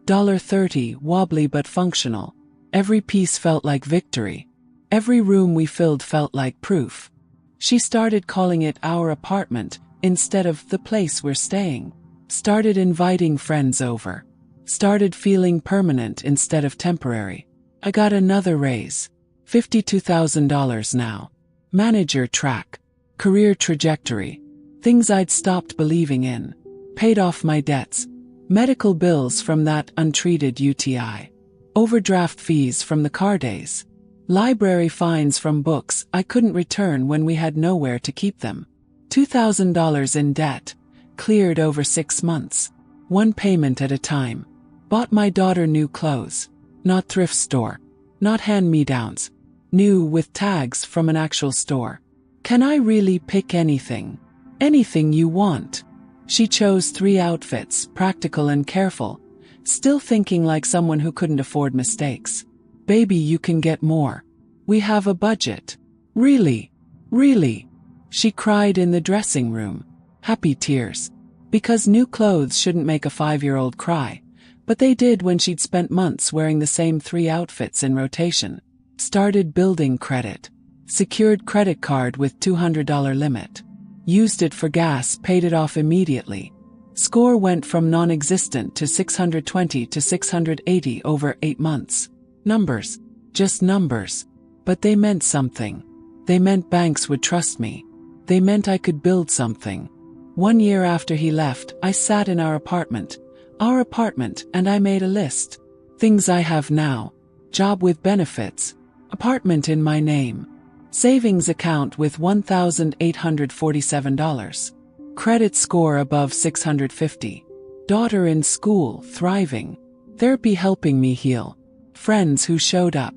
$30, wobbly but functional. Every piece felt like victory. Every room we filled felt like proof. She started calling it our apartment instead of the place we're staying. Started inviting friends over. Started feeling permanent instead of temporary. I got another raise. $52,000 now. Manager track. Career trajectory. Things I'd stopped believing in. Paid off my debts. Medical bills from that untreated UTI. Overdraft fees from the car days. Library fines from books I couldn't return when we had nowhere to keep them. $2,000 in debt. Cleared over 6 months. 1 payment at a time. Bought my daughter new clothes. Not thrift store. Not hand-me-downs. New with tags from an actual store. Can I really pick anything? Anything you want? She chose 3 outfits, practical and careful. Still thinking like someone who couldn't afford mistakes. Baby, you can get more. We have a budget. Really? Really? She cried in the dressing room. Happy tears. Because new clothes shouldn't make a 5-year-old cry. But they did when she'd spent months wearing the same 3 outfits in rotation. Started building credit. Secured credit card with $200 limit. Used it for gas, paid it off immediately. Score went from non-existent to 620 to 680 over 8 months. Numbers. Just numbers. But they meant something. They meant banks would trust me. They meant I could build something. 1 year after he left, I sat in our apartment, and I made a list. Things I have now. Job with benefits. Apartment in my name. Savings account with $1,847. Credit score above 650. Daughter in school, thriving. Therapy helping me heal. Friends who showed up.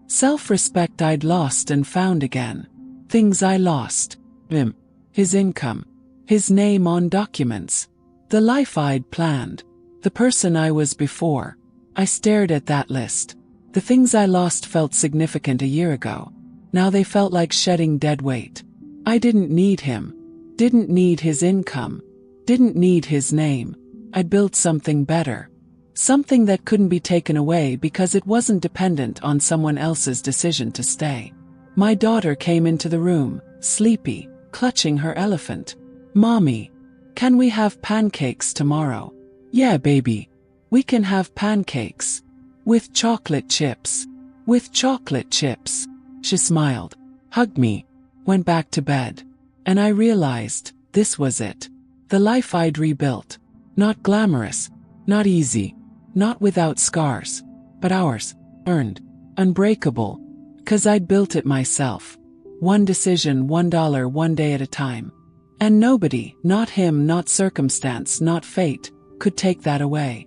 Self-respect I'd lost and found again. Things I lost. Him. His income. His name on documents. The life I'd planned. The person I was before. I stared at that list. The things I lost felt significant a year ago. Now they felt like shedding dead weight. I didn't need him. Didn't need his income. Didn't need his name. I'd built something better. Something that couldn't be taken away because it wasn't dependent on someone else's decision to stay. My daughter came into the room, sleepy, clutching her elephant. Mommy, can we have pancakes tomorrow? Yeah, baby. We can have pancakes. With chocolate chips. With chocolate chips. She smiled, hugged me, went back to bed. And I realized, this was it. The life I'd rebuilt. Not glamorous, not easy, not without scars, but ours, earned, unbreakable, 'cause I'd built it myself. 1 decision, $1, 1 day at a time. And nobody, not him, not circumstance, not fate, could take that away.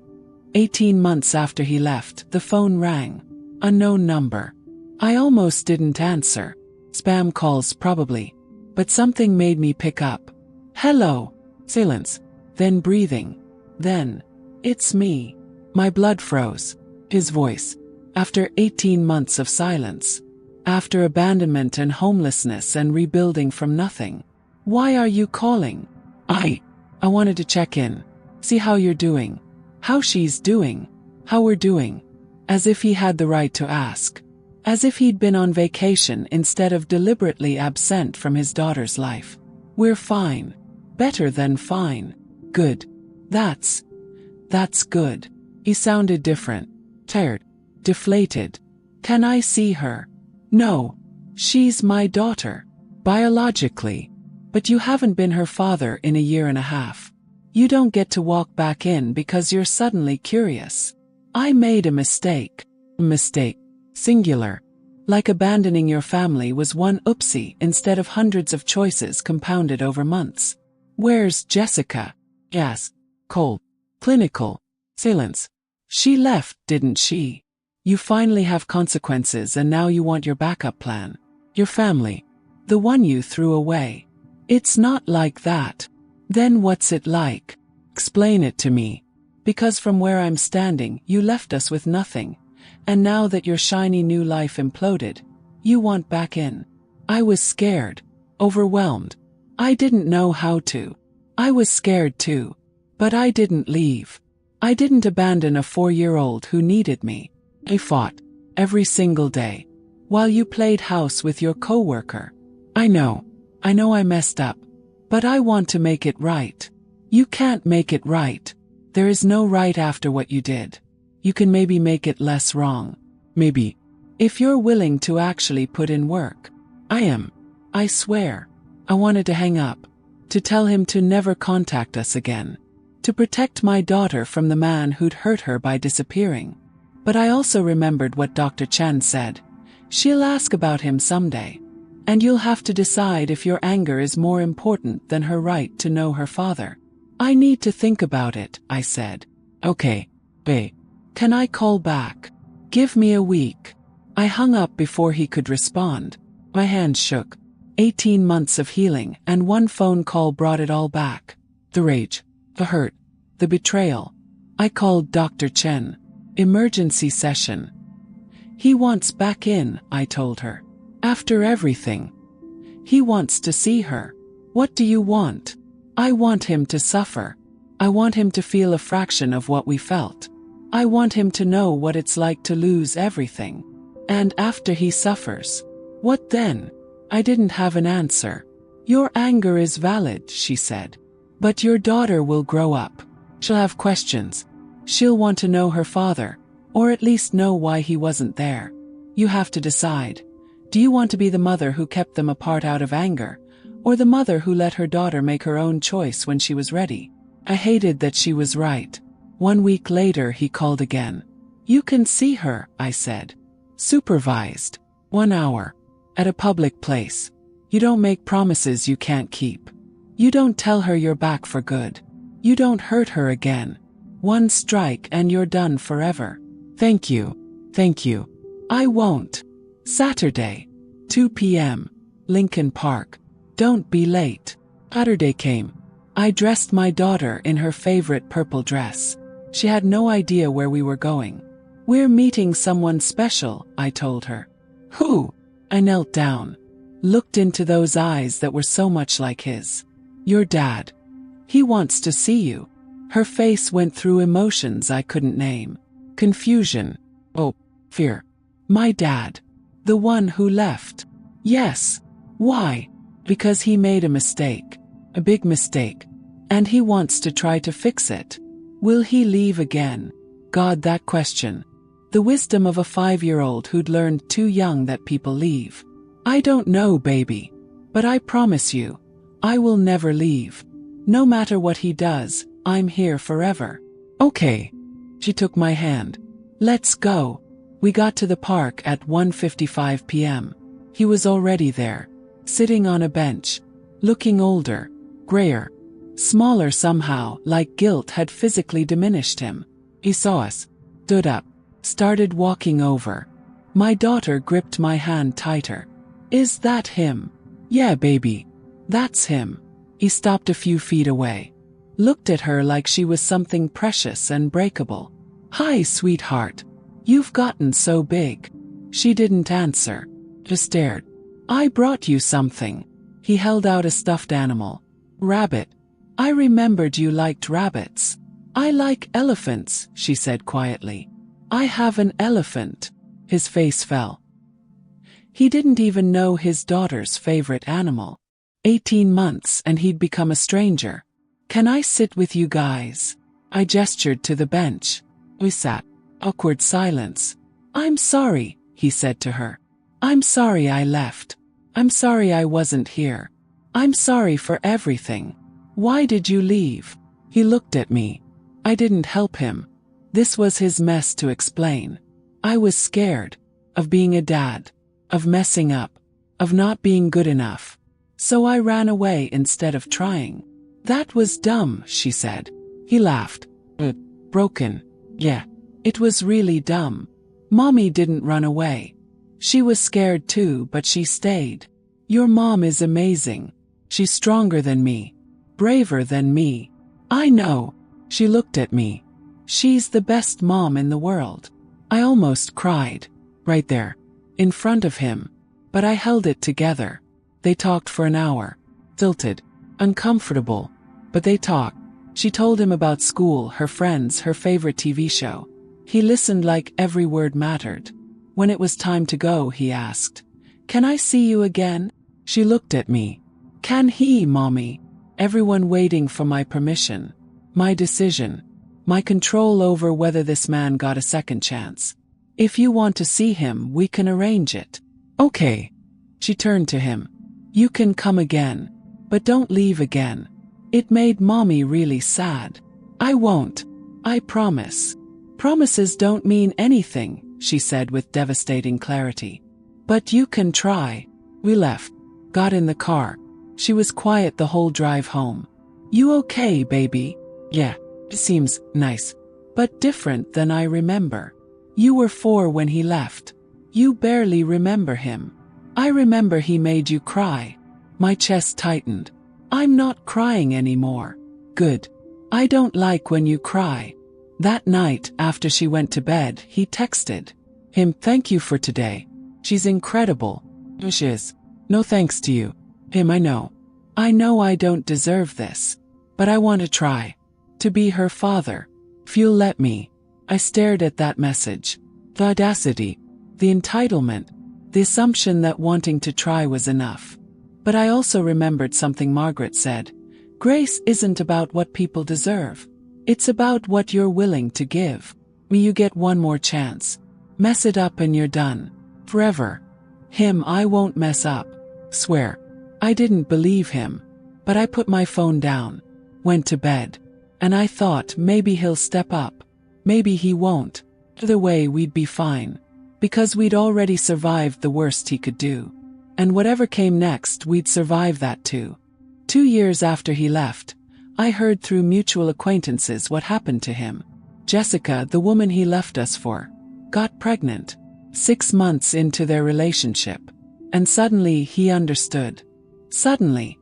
18 months after he left, the phone rang. Unknown number. I almost didn't answer. Spam calls probably. But something made me pick up. Hello. Silence. Then breathing. Then, it's me. My blood froze. His voice. After 18 months of silence. After abandonment and homelessness and rebuilding from nothing. Why are you calling? I wanted to check in. See how you're doing. How she's doing. How we're doing. As if he had the right to ask. As if he'd been on vacation instead of deliberately absent from his daughter's life. We're fine. Better than fine. Good. That's good. He sounded different. Tired. Deflated. Can I see her? No. She's my daughter. Biologically. But you haven't been her father in a year and a half. You don't get to walk back in because you're suddenly curious. I made a mistake. Mistake. Singular. Like abandoning your family was one oopsie instead of hundreds of choices compounded over months. Where's Jessica? Yes. Cold. Clinical. Silence. She left, didn't she? You finally have consequences and now you want your backup plan. Your family. The one you threw away. It's not like that. Then what's it like? Explain it to me. Because from where I'm standing, you left us with nothing. And now that your shiny new life imploded, you want back in. I was scared. Overwhelmed. I didn't know how to. I was scared too. But I didn't leave. I didn't abandon a 4-year-old who needed me. I fought. Every single day. While you played house with your coworker. I know I messed up. But I want to make it right. You can't make it right. There is no right after what you did. You can maybe make it less wrong. Maybe. If you're willing to actually put in work. I am. I swear. I wanted to hang up. To tell him to never contact us again. To protect my daughter from the man who'd hurt her by disappearing. But I also remembered what Dr. Chen said. She'll ask about him someday. And you'll have to decide if your anger is more important than her right to know her father. I need to think about it, I said. Okay, babe. Can I call back? Give me a week. I hung up before he could respond. My hands shook. 18 months of healing and one phone call brought it all back. The rage, the hurt, the betrayal. I called Dr. Chen. Emergency session. He wants back in, I told her. After everything. He wants to see her. What do you want? I want him to suffer. I want him to feel a fraction of what we felt. I want him to know what it's like to lose everything. And after he suffers, what then? I didn't have an answer. Your anger is valid, she said. But your daughter will grow up. She'll have questions. She'll want to know her father, or at least know why he wasn't there. You have to decide. Do you want to be the mother who kept them apart out of anger, or the mother who let her daughter make her own choice when she was ready? I hated that she was right. 1 week later he called again. You can see her, I said. Supervised. 1 hour. At a public place. You don't make promises you can't keep. You don't tell her you're back for good. You don't hurt her again. 1 strike and you're done forever. Thank you. Thank you. I won't. Saturday. 2 p.m. Lincoln Park. Don't be late. Saturday came. I dressed my daughter in her favorite purple dress. She had no idea where we were going. We're meeting someone special, I told her. Who? I knelt down. Looked into those eyes that were so much like his. Your dad. He wants to see you. Her face went through emotions I couldn't name. Confusion. Oh, fear. My dad. The one who left. Yes. Why? Because he made a mistake. A big mistake. And he wants to try to fix it. Will he leave again? God, that question. The wisdom of a 5-year-old who'd learned too young that people leave. I don't know, baby. But I promise you, I will never leave. No matter what he does, I'm here forever. Okay. She took my hand. Let's go. We got to the park at 1:55 p.m. He was already there, sitting on a bench, looking older, grayer, smaller somehow, like guilt had physically diminished him. He saw us, stood up, started walking over. My daughter gripped my hand tighter. Is that him? Yeah, baby. That's him. He stopped a few feet away, looked at her like she was something precious and breakable. Hi, sweetheart. You've gotten so big. She didn't answer, just stared. I brought you something. He held out a stuffed animal. Rabbit. I remembered you liked rabbits. I like elephants, she said quietly. I have an elephant. His face fell. He didn't even know his daughter's favorite animal. 18 months and he'd become a stranger. Can I sit with you guys? I gestured to the bench. We sat. Awkward silence. I'm sorry, he said to her. I'm sorry I left. I'm sorry I wasn't here. I'm sorry for everything. Why did you leave? He looked at me. I didn't help him. This was his mess to explain. I was scared. Of being a dad. Of messing up. Of not being good enough. So I ran away instead of trying. That was dumb, she said. He laughed. Broken. Yeah. It was really dumb. Mommy didn't run away. She was scared too, but she stayed. Your mom is amazing. She's stronger than me. Braver than me. I know. She looked at me. She's the best mom in the world. I almost cried. Right there. In front of him. But I held it together. They talked for an hour. Tilted. Uncomfortable. But they talked. She told him about school, her friends, her favorite TV show. He listened like every word mattered. When it was time to go, he asked, "Can I see you again?" She looked at me. Can he, Mommy? Everyone waiting for my permission. My decision. My control over whether this man got a second chance. If you want to see him, we can arrange it. Okay. She turned to him. You can come again. But don't leave again. It made Mommy really sad. I won't. I promise. Promises don't mean anything, she said with devastating clarity. But you can try. We left. Got in the car. She was quiet the whole drive home. You okay, baby? Yeah. It seems nice. But different than I remember. You were 4 when he left. You barely remember him. I remember he made you cry. My chest tightened. I'm not crying anymore. Good. I don't like when you cry. That night, after she went to bed, he texted him, "Thank you for today. She's incredible." She is. No thanks to you. Him, I know. I know I don't deserve this. But I want to try. To be her father. If you'll let me. I stared at that message. The audacity. The entitlement. The assumption that wanting to try was enough. But I also remembered something Margaret said. Grace isn't about what people deserve. It's about what you're willing to give. You get one more chance. Mess it up and you're done. Forever. Him, I won't mess up. Swear. I didn't believe him. But I put my phone down. Went to bed. And I thought maybe he'll step up. Maybe he won't. Either way, we'd be fine. Because we'd already survived the worst he could do. And whatever came next, we'd survive that too. 2 years after he left, I heard through mutual acquaintances what happened to him. Jessica, the woman he left us for, got pregnant. 6 months into their relationship. And suddenly he understood. Suddenly.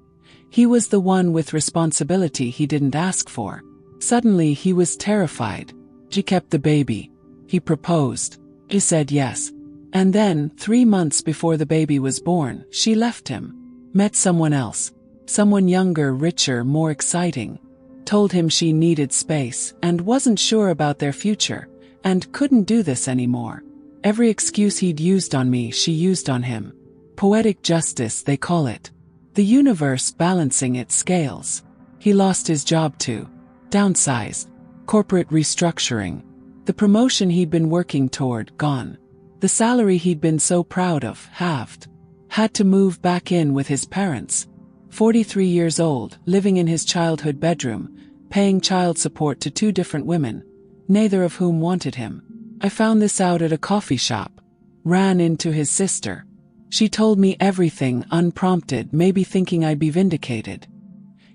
He was the one with responsibility he didn't ask for. Suddenly he was terrified. She kept the baby. He proposed. He said yes. And then, 3 months before the baby was born, she left him. Met someone else. Someone younger, richer, more exciting. Told him she needed space and wasn't sure about their future and couldn't do this anymore. Every excuse he'd used on me, she used on him. Poetic justice, they call it. The universe balancing its scales. He lost his job too. Downsized. Corporate restructuring. The promotion he'd been working toward, gone. The salary he'd been so proud of, halved. Had to move back in with his parents. 43 years old, living in his childhood bedroom, paying child support to 2 different women, neither of whom wanted him. I found this out at a coffee shop. Ran into his sister. She told me everything unprompted, maybe thinking I'd be vindicated.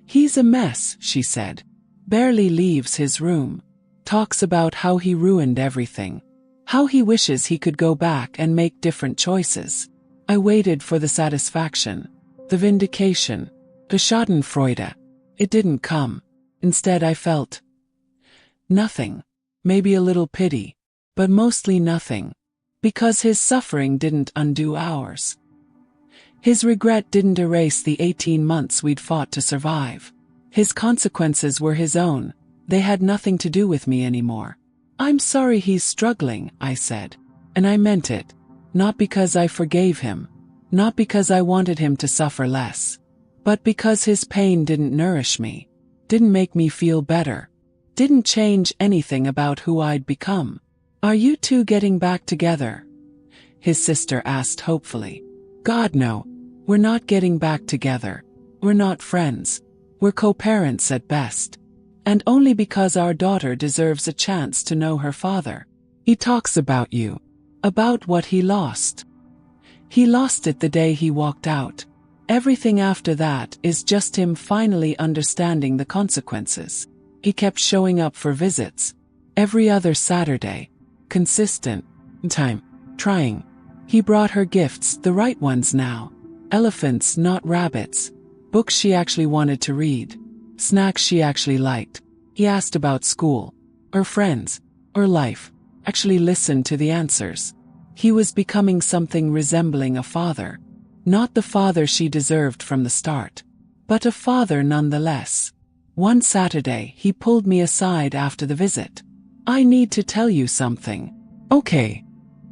He's a mess, she said. Barely leaves his room. Talks about how he ruined everything. How he wishes he could go back and make different choices. I waited for the satisfaction. The vindication. The schadenfreude. It didn't come. Instead I felt nothing. Maybe a little pity. But mostly nothing. Because his suffering didn't undo ours. His regret didn't erase the 18 months we'd fought to survive. His consequences were his own. They had nothing to do with me anymore. I'm sorry he's struggling, I said. And I meant it. Not because I forgave him. Not because I wanted him to suffer less. But because his pain didn't nourish me, didn't make me feel better, didn't change anything about who I'd become. Are you two getting back together? His sister asked hopefully. God no, we're not getting back together. We're not friends. We're co-parents at best. And only because our daughter deserves a chance to know her father. He talks about you. About what he lost. He lost it the day he walked out. Everything after that is just him finally understanding the consequences. He kept showing up for visits. Every other Saturday. Consistent. Time. Trying. He brought her gifts, the right ones now. Elephants, not rabbits. Books she actually wanted to read. Snacks she actually liked. He asked about school. Or friends. Or life. Actually listened to the answers. He was becoming something resembling a father. Not the father she deserved from the start. But a father nonetheless. One Saturday, he pulled me aside after the visit. I need to tell you something. Okay.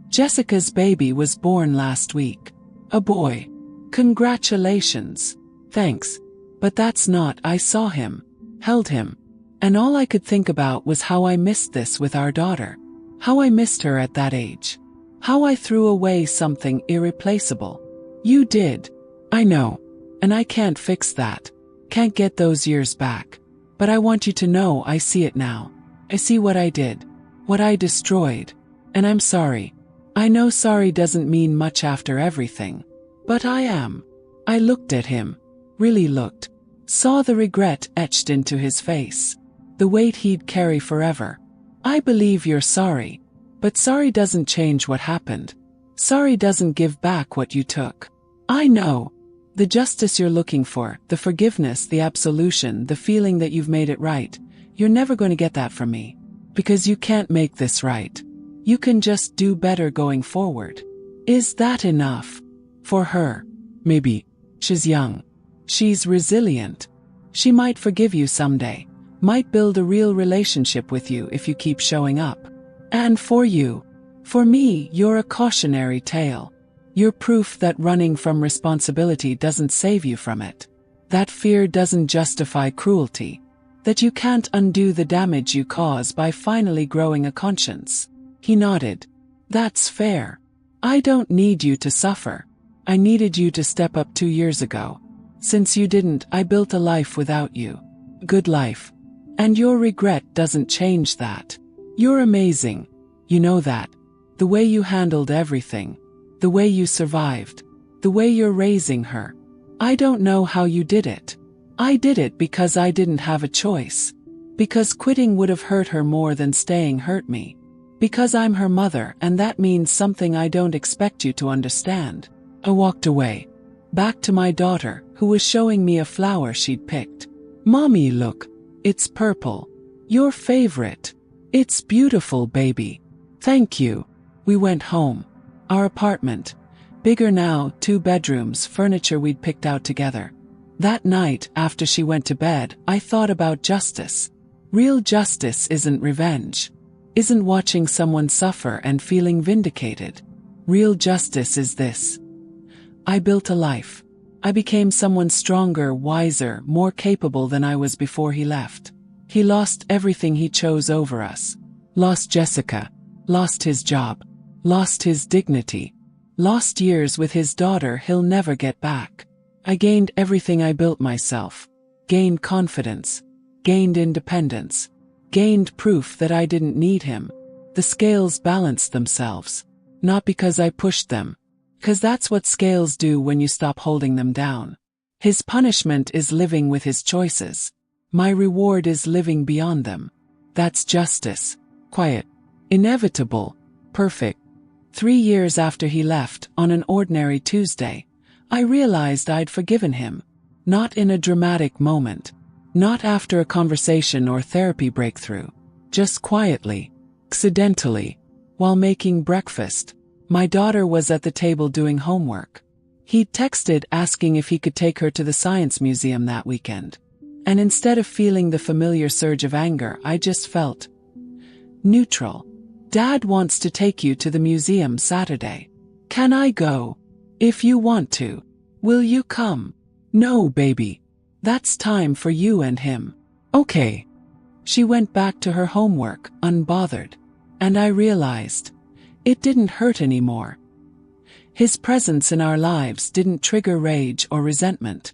Jessica's baby was born last week. A boy. Congratulations. Thanks. But that's not. I saw him. Held him. And all I could think about was how I missed this with our daughter. How I missed her at that age. How I threw away something irreplaceable. You did. I know. And I can't fix that. Can't get those years back. But I want you to know I see it now. I see what I did. What I destroyed. And I'm sorry. I know sorry doesn't mean much after everything. But I am. I looked at him. Really looked. Saw the regret etched into his face. The weight he'd carry forever. I believe you're sorry. But sorry doesn't change what happened. Sorry doesn't give back what you took. I know. The justice you're looking for, the forgiveness, the absolution, the feeling that you've made it right, you're never going to get that from me. Because you can't make this right. You can just do better going forward. Is that enough? For her. Maybe. She's young. She's resilient. She might forgive you someday. Might build a real relationship with you if you keep showing up. And for you. For me, you're a cautionary tale. You're proof that running from responsibility doesn't save you from it. That fear doesn't justify cruelty. That you can't undo the damage you cause by finally growing a conscience. He nodded. That's fair. I don't need you to suffer. I needed you to step up 2 years ago. Since you didn't, I built a life without you. Good life. And your regret doesn't change that. You're amazing. You know that. The way you handled everything. The way you survived. The way you're raising her. I don't know how you did it. I did it because I didn't have a choice. Because quitting would have hurt her more than staying hurt me. Because I'm her mother and that means something I don't expect you to understand. I walked away. Back to my daughter, who was showing me a flower she'd picked. Mommy, look. It's purple. Your favorite. It's beautiful, baby. Thank you. We went home. Our apartment. Bigger now, 2 bedrooms, furniture we'd picked out together. That night, after she went to bed, I thought about justice. Real justice isn't revenge. Isn't watching someone suffer and feeling vindicated. Real justice is this. I built a life. I became someone stronger, wiser, more capable than I was before he left. He lost everything he chose over us. Lost Jessica. Lost his job. Lost his dignity. Lost years with his daughter he'll never get back. I gained everything I built myself. Gained confidence. Gained independence. Gained proof that I didn't need him. The scales balanced themselves. Not because I pushed them. Because that's what scales do when you stop holding them down. His punishment is living with his choices. My reward is living beyond them. That's justice. Quiet. Inevitable. Perfect. 3 years after he left, on an ordinary Tuesday, I realized I'd forgiven him. Not in a dramatic moment. Not after a conversation or therapy breakthrough. Just quietly. Accidentally. While making breakfast. My daughter was at the table doing homework. He'd texted asking if he could take her to the science museum that weekend. And instead of feeling the familiar surge of anger, I just felt neutral. Dad wants to take you to the museum Saturday. Can I go? If you want to. Will you come? No, baby. That's time for you and him. Okay. She went back to her homework, unbothered. And I realized it didn't hurt anymore. His presence in our lives didn't trigger rage or resentment.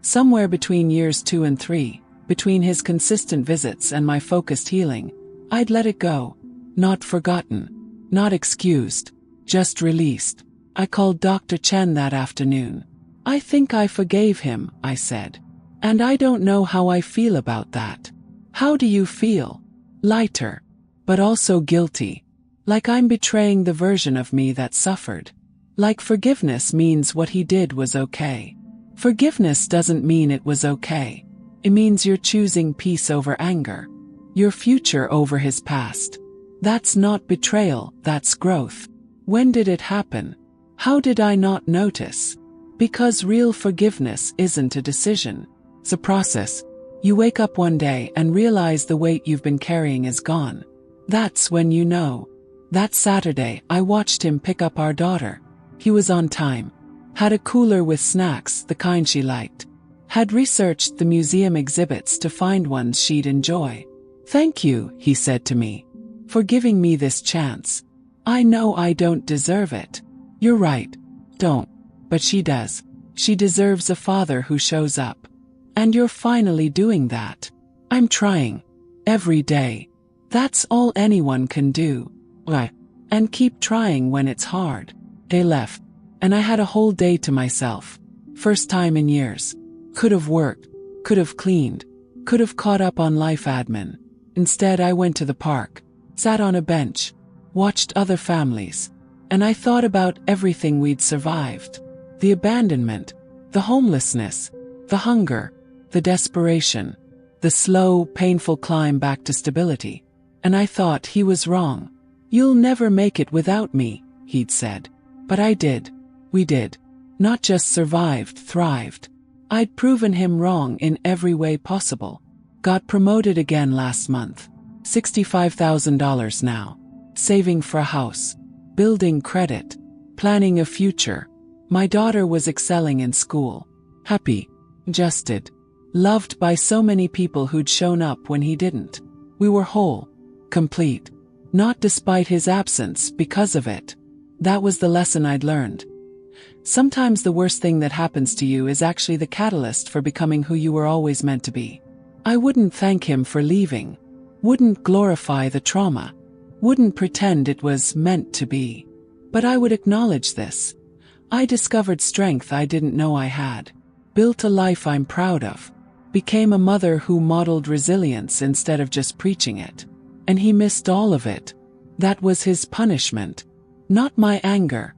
Somewhere between years 2 and 3, between his consistent visits and my focused healing, I'd let it go. Not forgotten. Not excused. Just released. I called Dr. Chen that afternoon. I think I forgave him, I said. And I don't know how I feel about that. How do you feel? Lighter. But also guilty. Like I'm betraying the version of me that suffered. Like forgiveness means what he did was okay. Forgiveness doesn't mean it was okay. It means you're choosing peace over anger. Your future over his past. That's not betrayal, that's growth. When did it happen? How did I not notice? Because real forgiveness isn't a decision. It's a process. You wake up one day and realize the weight you've been carrying is gone. That's when you know. That Saturday, I watched him pick up our daughter. He was on time. Had a cooler with snacks, the kind she liked. Had researched the museum exhibits to find ones she'd enjoy. Thank you, he said to me, for giving me this chance. I know I don't deserve it. You're right. Don't. But she does. She deserves a father who shows up. And you're finally doing that. I'm trying. Every day. That's all anyone can do. And keep trying when it's hard. They left. And I had a whole day to myself. First time in years. Could have worked. Could have cleaned. Could have caught up on life admin. Instead I went to the park. Sat on a bench. Watched other families. And I thought about everything we'd survived. The abandonment. The homelessness. The hunger. The desperation. The slow, painful climb back to stability. And I thought he was wrong. You'll never make it without me, he'd said. But I did. We did. Not just survived, thrived. I'd proven him wrong in every way possible. Got promoted again last month. $65,000 now. Saving for a house. Building credit. Planning a future. My daughter was excelling in school. Happy. Adjusted. Loved by so many people who'd shown up when he didn't. We were whole. Complete. Not despite his absence, because of it. That was the lesson I'd learned. Sometimes the worst thing that happens to you is actually the catalyst for becoming who you were always meant to be. I wouldn't thank him for leaving. Wouldn't glorify the trauma. Wouldn't pretend it was meant to be. But I would acknowledge this. I discovered strength I didn't know I had. Built a life I'm proud of. Became a mother who modeled resilience instead of just preaching it. And he missed all of it. That was his punishment. Not my anger.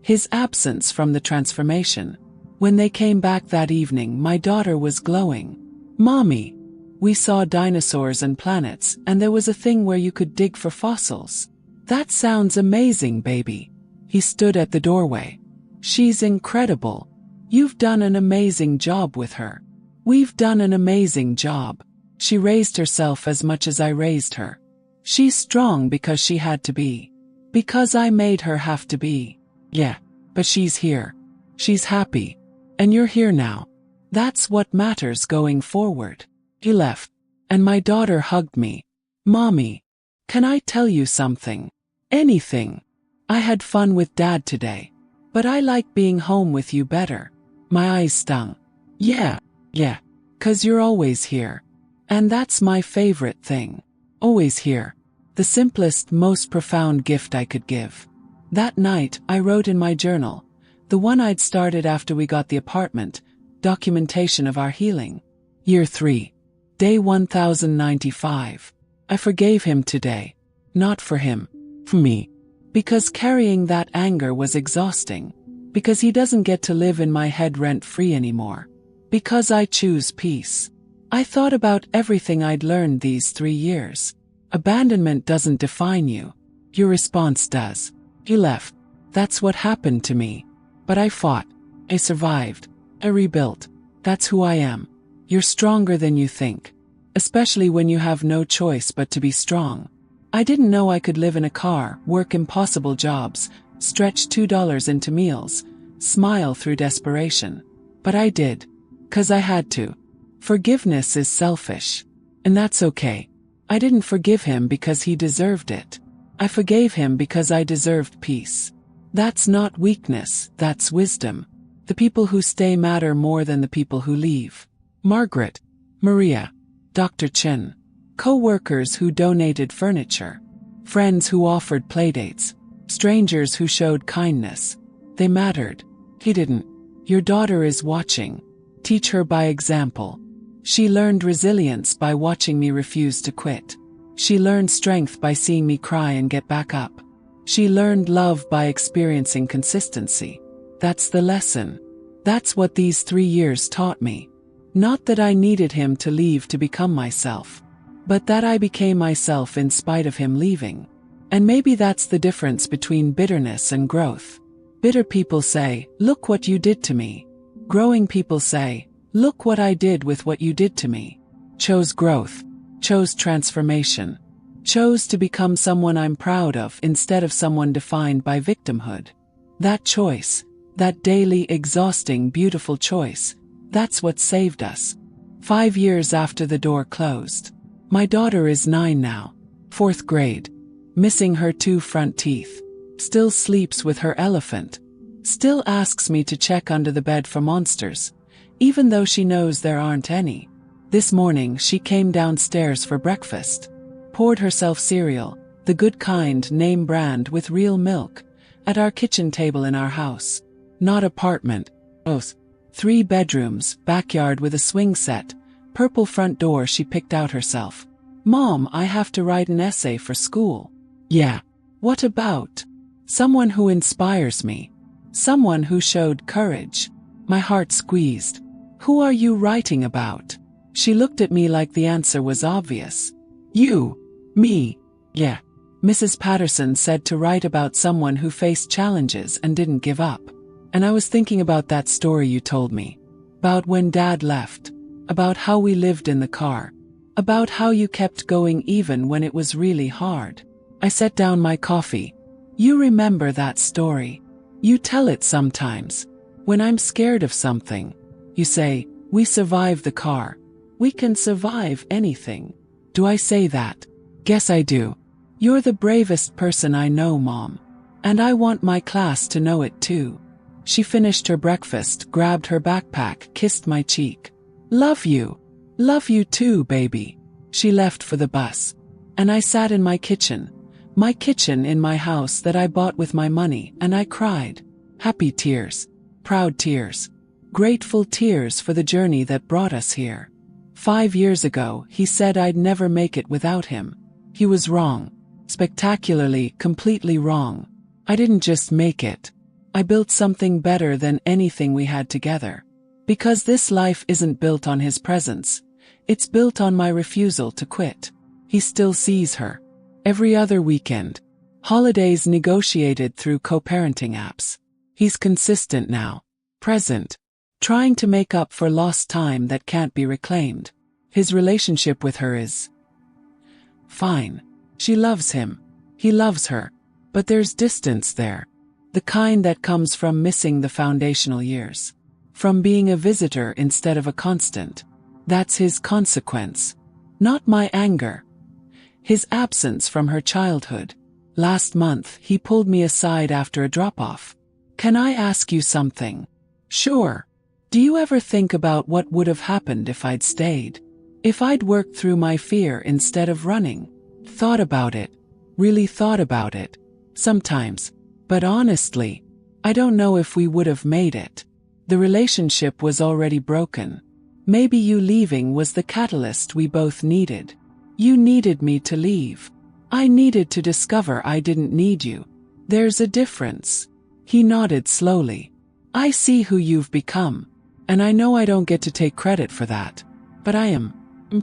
His absence from the transformation. When they came back that evening, my daughter was glowing. Mommy. We saw dinosaurs and planets, and there was a thing where you could dig for fossils. That sounds amazing, baby. He stood at the doorway. She's incredible. You've done an amazing job with her. We've done an amazing job. She raised herself as much as I raised her. She's strong because she had to be. Because I made her have to be. Yeah, but she's here. She's happy. And you're here now. That's what matters going forward. He left, and my daughter hugged me. Mommy, can I tell you something? Anything. I had fun with Dad today. But I like being home with you better. My eyes stung. Yeah, 'cause you're always here. And that's my favorite thing. Always here. The simplest, most profound gift I could give. That night, I wrote in my journal, the one I'd started after we got the apartment, documentation of our healing. Year 3. Day 1095. I forgave him today. Not for him. For me. Because carrying that anger was exhausting. Because he doesn't get to live in my head rent-free anymore. Because I choose peace. I thought about everything I'd learned these 3 years. Abandonment doesn't define you. Your response does. You left. That's what happened to me. But I fought. I survived. I rebuilt. That's who I am. You're stronger than you think. Especially when you have no choice but to be strong. I didn't know I could live in a car, work impossible jobs, stretch $2 into meals, smile through desperation. But I did. 'Cause I had to. Forgiveness is selfish. And that's okay. I didn't forgive him because he deserved it. I forgave him because I deserved peace. That's not weakness, that's wisdom. The people who stay matter more than the people who leave. Margaret, Maria, Dr. Chen, co-workers who donated furniture, friends who offered playdates, strangers who showed kindness. They mattered. He didn't. Your daughter is watching. Teach her by example. She learned resilience by watching me refuse to quit. She learned strength by seeing me cry and get back up. She learned love by experiencing consistency. That's the lesson. That's what these 3 years taught me. Not that I needed him to leave to become myself, but that I became myself in spite of him leaving. And maybe that's the difference between bitterness and growth. Bitter people say, "Look what you did to me." Growing people say, "Look what I did with what you did to me." Chose growth. Chose transformation. Chose to become someone I'm proud of instead of someone defined by victimhood. That choice, that daily exhausting beautiful choice, that's what saved us. 5 years after the door closed. My daughter is 9 now. 4th grade. Missing her 2 front teeth. Still sleeps with her elephant. Still asks me to check under the bed for monsters, even though she knows there aren't any. This morning she came downstairs for breakfast. Poured herself cereal, the good kind name brand with real milk, at our kitchen table in our house. Not apartment. Both. 3 bedrooms, backyard with a swing set, purple front door she picked out herself. "Mom, I have to write an essay for school." Yeah. What about? Someone who inspires me. Someone who showed courage. My heart squeezed. "Who are you writing about?" She looked at me like the answer was obvious. "You." "Me." "Yeah." Mrs. Patterson said to write about someone who faced challenges and didn't give up. And I was thinking about that story you told me. About when Dad left. About how we lived in the car. About how you kept going even when it was really hard. I set down my coffee. "You remember that story. You tell it sometimes. When I'm scared of something. You say, 'We survived the car. We can survive anything.' Do I say that?" "Guess I do." "You're the bravest person I know, Mom. And I want my class to know it too." She finished her breakfast, grabbed her backpack, kissed my cheek. "Love you. Love you too, baby." She left for the bus. And I sat in my kitchen in my house that I bought with my money, and I cried. Happy tears. Proud tears. Grateful tears for the journey that brought us here. 5 years ago, he said I'd never make it without him. He was wrong. Spectacularly, completely wrong. I didn't just make it. I built something better than anything we had together. Because this life isn't built on his presence. It's built on my refusal to quit. He still sees her. Every other weekend. Holidays negotiated through co-parenting apps. He's consistent now. Present. Trying to make up for lost time that can't be reclaimed. His relationship with her is fine. She loves him. He loves her. But there's distance there. The kind that comes from missing the foundational years. From being a visitor instead of a constant. That's his consequence. Not my anger. His absence from her childhood. Last month, he pulled me aside after a drop-off. "Can I ask you something?" "Sure." "Do you ever think about what would have happened if I'd stayed? If I'd worked through my fear instead of running?" Thought about it. Really thought about it. Sometimes. But honestly, I don't know if we would have made it. The relationship was already broken. Maybe you leaving was the catalyst we both needed. You needed me to leave. I needed to discover I didn't need you. There's a difference. He nodded slowly. I see who you've become. And I know I don't get to take credit for that. But I'm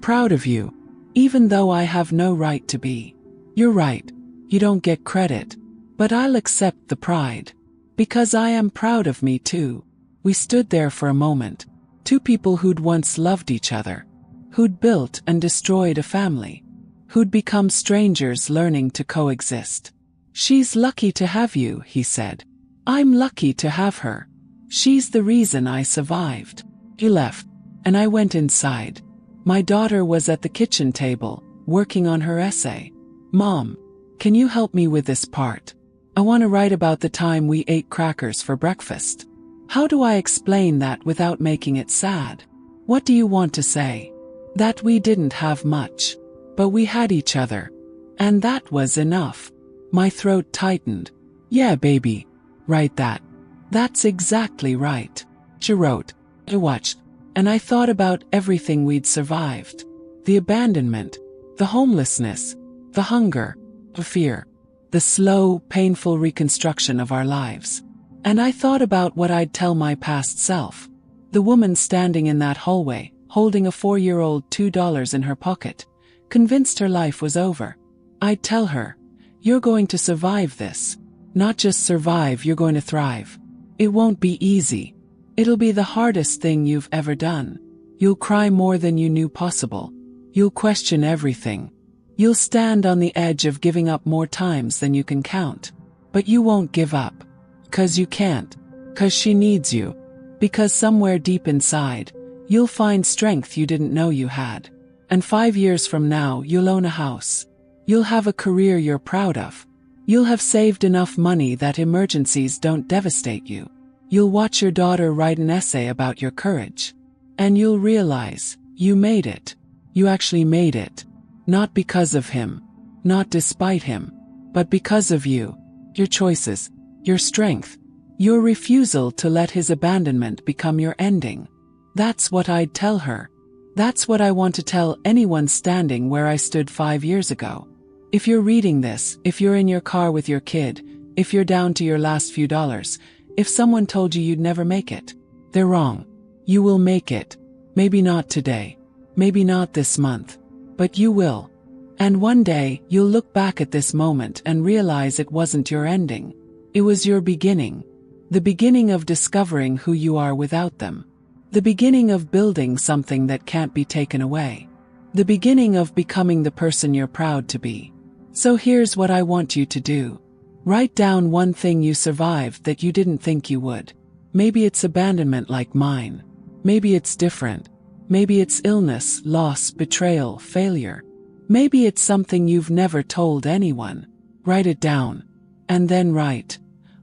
proud of you. Even though I have no right to be. You're right. You don't get credit. But I'll accept the pride. Because I am proud of me too. We stood there for a moment. 2 people who'd once loved each other. Who'd built and destroyed a family. Who'd become strangers learning to coexist. "She's lucky to have you," he said. "I'm lucky to have her." She's the reason I survived. He left, and I went inside. My daughter was at the kitchen table, working on her essay. Mom, can you help me with this part? I want to write about the time we ate crackers for breakfast. How do I explain that without making it sad? What do you want to say? That we didn't have much, but we had each other. And that was enough. My throat tightened. Yeah, baby. Write that. That's exactly right. She wrote. I watched, and I thought about everything we'd survived. The abandonment, the homelessness, the hunger, the fear, the slow, painful reconstruction of our lives. And I thought about what I'd tell my past self. The woman standing in that hallway, holding a 4-year-old $2 in her pocket, convinced her life was over. I'd tell her, you're going to survive this. Not just survive, you're going to thrive. It won't be easy. It'll be the hardest thing you've ever done. You'll cry more than you knew possible. You'll question everything. You'll stand on the edge of giving up more times than you can count. But you won't give up. 'Cause you can't. 'Cause she needs you. Because somewhere deep inside, you'll find strength you didn't know you had. And 5 years from now, you'll own a house. You'll have a career you're proud of. You'll have saved enough money that emergencies don't devastate you. You'll watch your daughter write an essay about your courage. And you'll realize, you made it. You actually made it. Not because of him. Not despite him. But because of you. Your choices. Your strength. Your refusal to let his abandonment become your ending. That's what I'd tell her. That's what I want to tell anyone standing where I stood 5 years ago. If you're reading this, if you're in your car with your kid, if you're down to your last few dollars, if someone told you you'd never make it, they're wrong. You will make it. Maybe not today. Maybe not this month. But you will. And one day, you'll look back at this moment and realize it wasn't your ending. It was your beginning. The beginning of discovering who you are without them. The beginning of building something that can't be taken away. The beginning of becoming the person you're proud to be. So here's what I want you to do. Write down one thing you survived that you didn't think you would. Maybe it's abandonment like mine. Maybe it's different. Maybe it's illness, loss, betrayal, failure. Maybe it's something you've never told anyone. Write it down. And then write,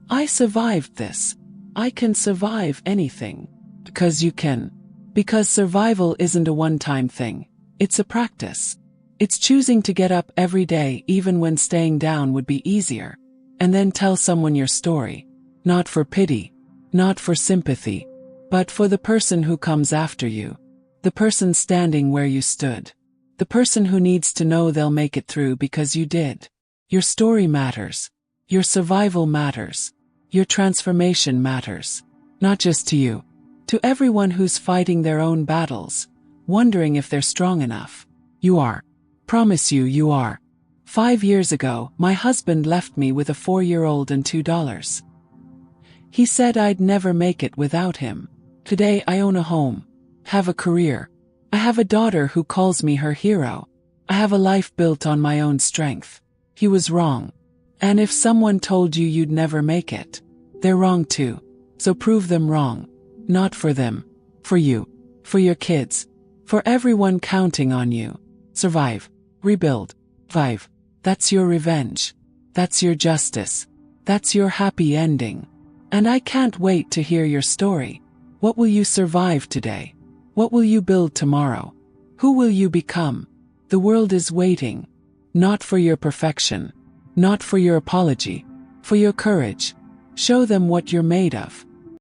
I survived this. I can survive anything. Because you can. Because survival isn't a one-time thing. It's a practice. It's choosing to get up every day even when staying down would be easier. And then tell someone your story. Not for pity. Not for sympathy. But for the person who comes after you. The person standing where you stood. The person who needs to know they'll make it through because you did. Your story matters. Your survival matters. Your transformation matters. Not just to you. To everyone who's fighting their own battles, wondering if they're strong enough. You are. Promise you, you are. 5 years ago, my husband left me with a 4-year-old and $2. He said I'd never make it without him. Today I own a home. Have a career. I have a daughter who calls me her hero. I have a life built on my own strength. He was wrong. And if someone told you you'd never make it, they're wrong too. So prove them wrong. Not for them. For you. For your kids. For everyone counting on you. Survive. Rebuild. Thrive. That's your revenge. That's your justice. That's your happy ending. And I can't wait to hear your story. What will you survive today? What will you build tomorrow? Who will you become? The world is waiting. Not for your perfection. Not for your apology. For your courage. Show them what you're made of.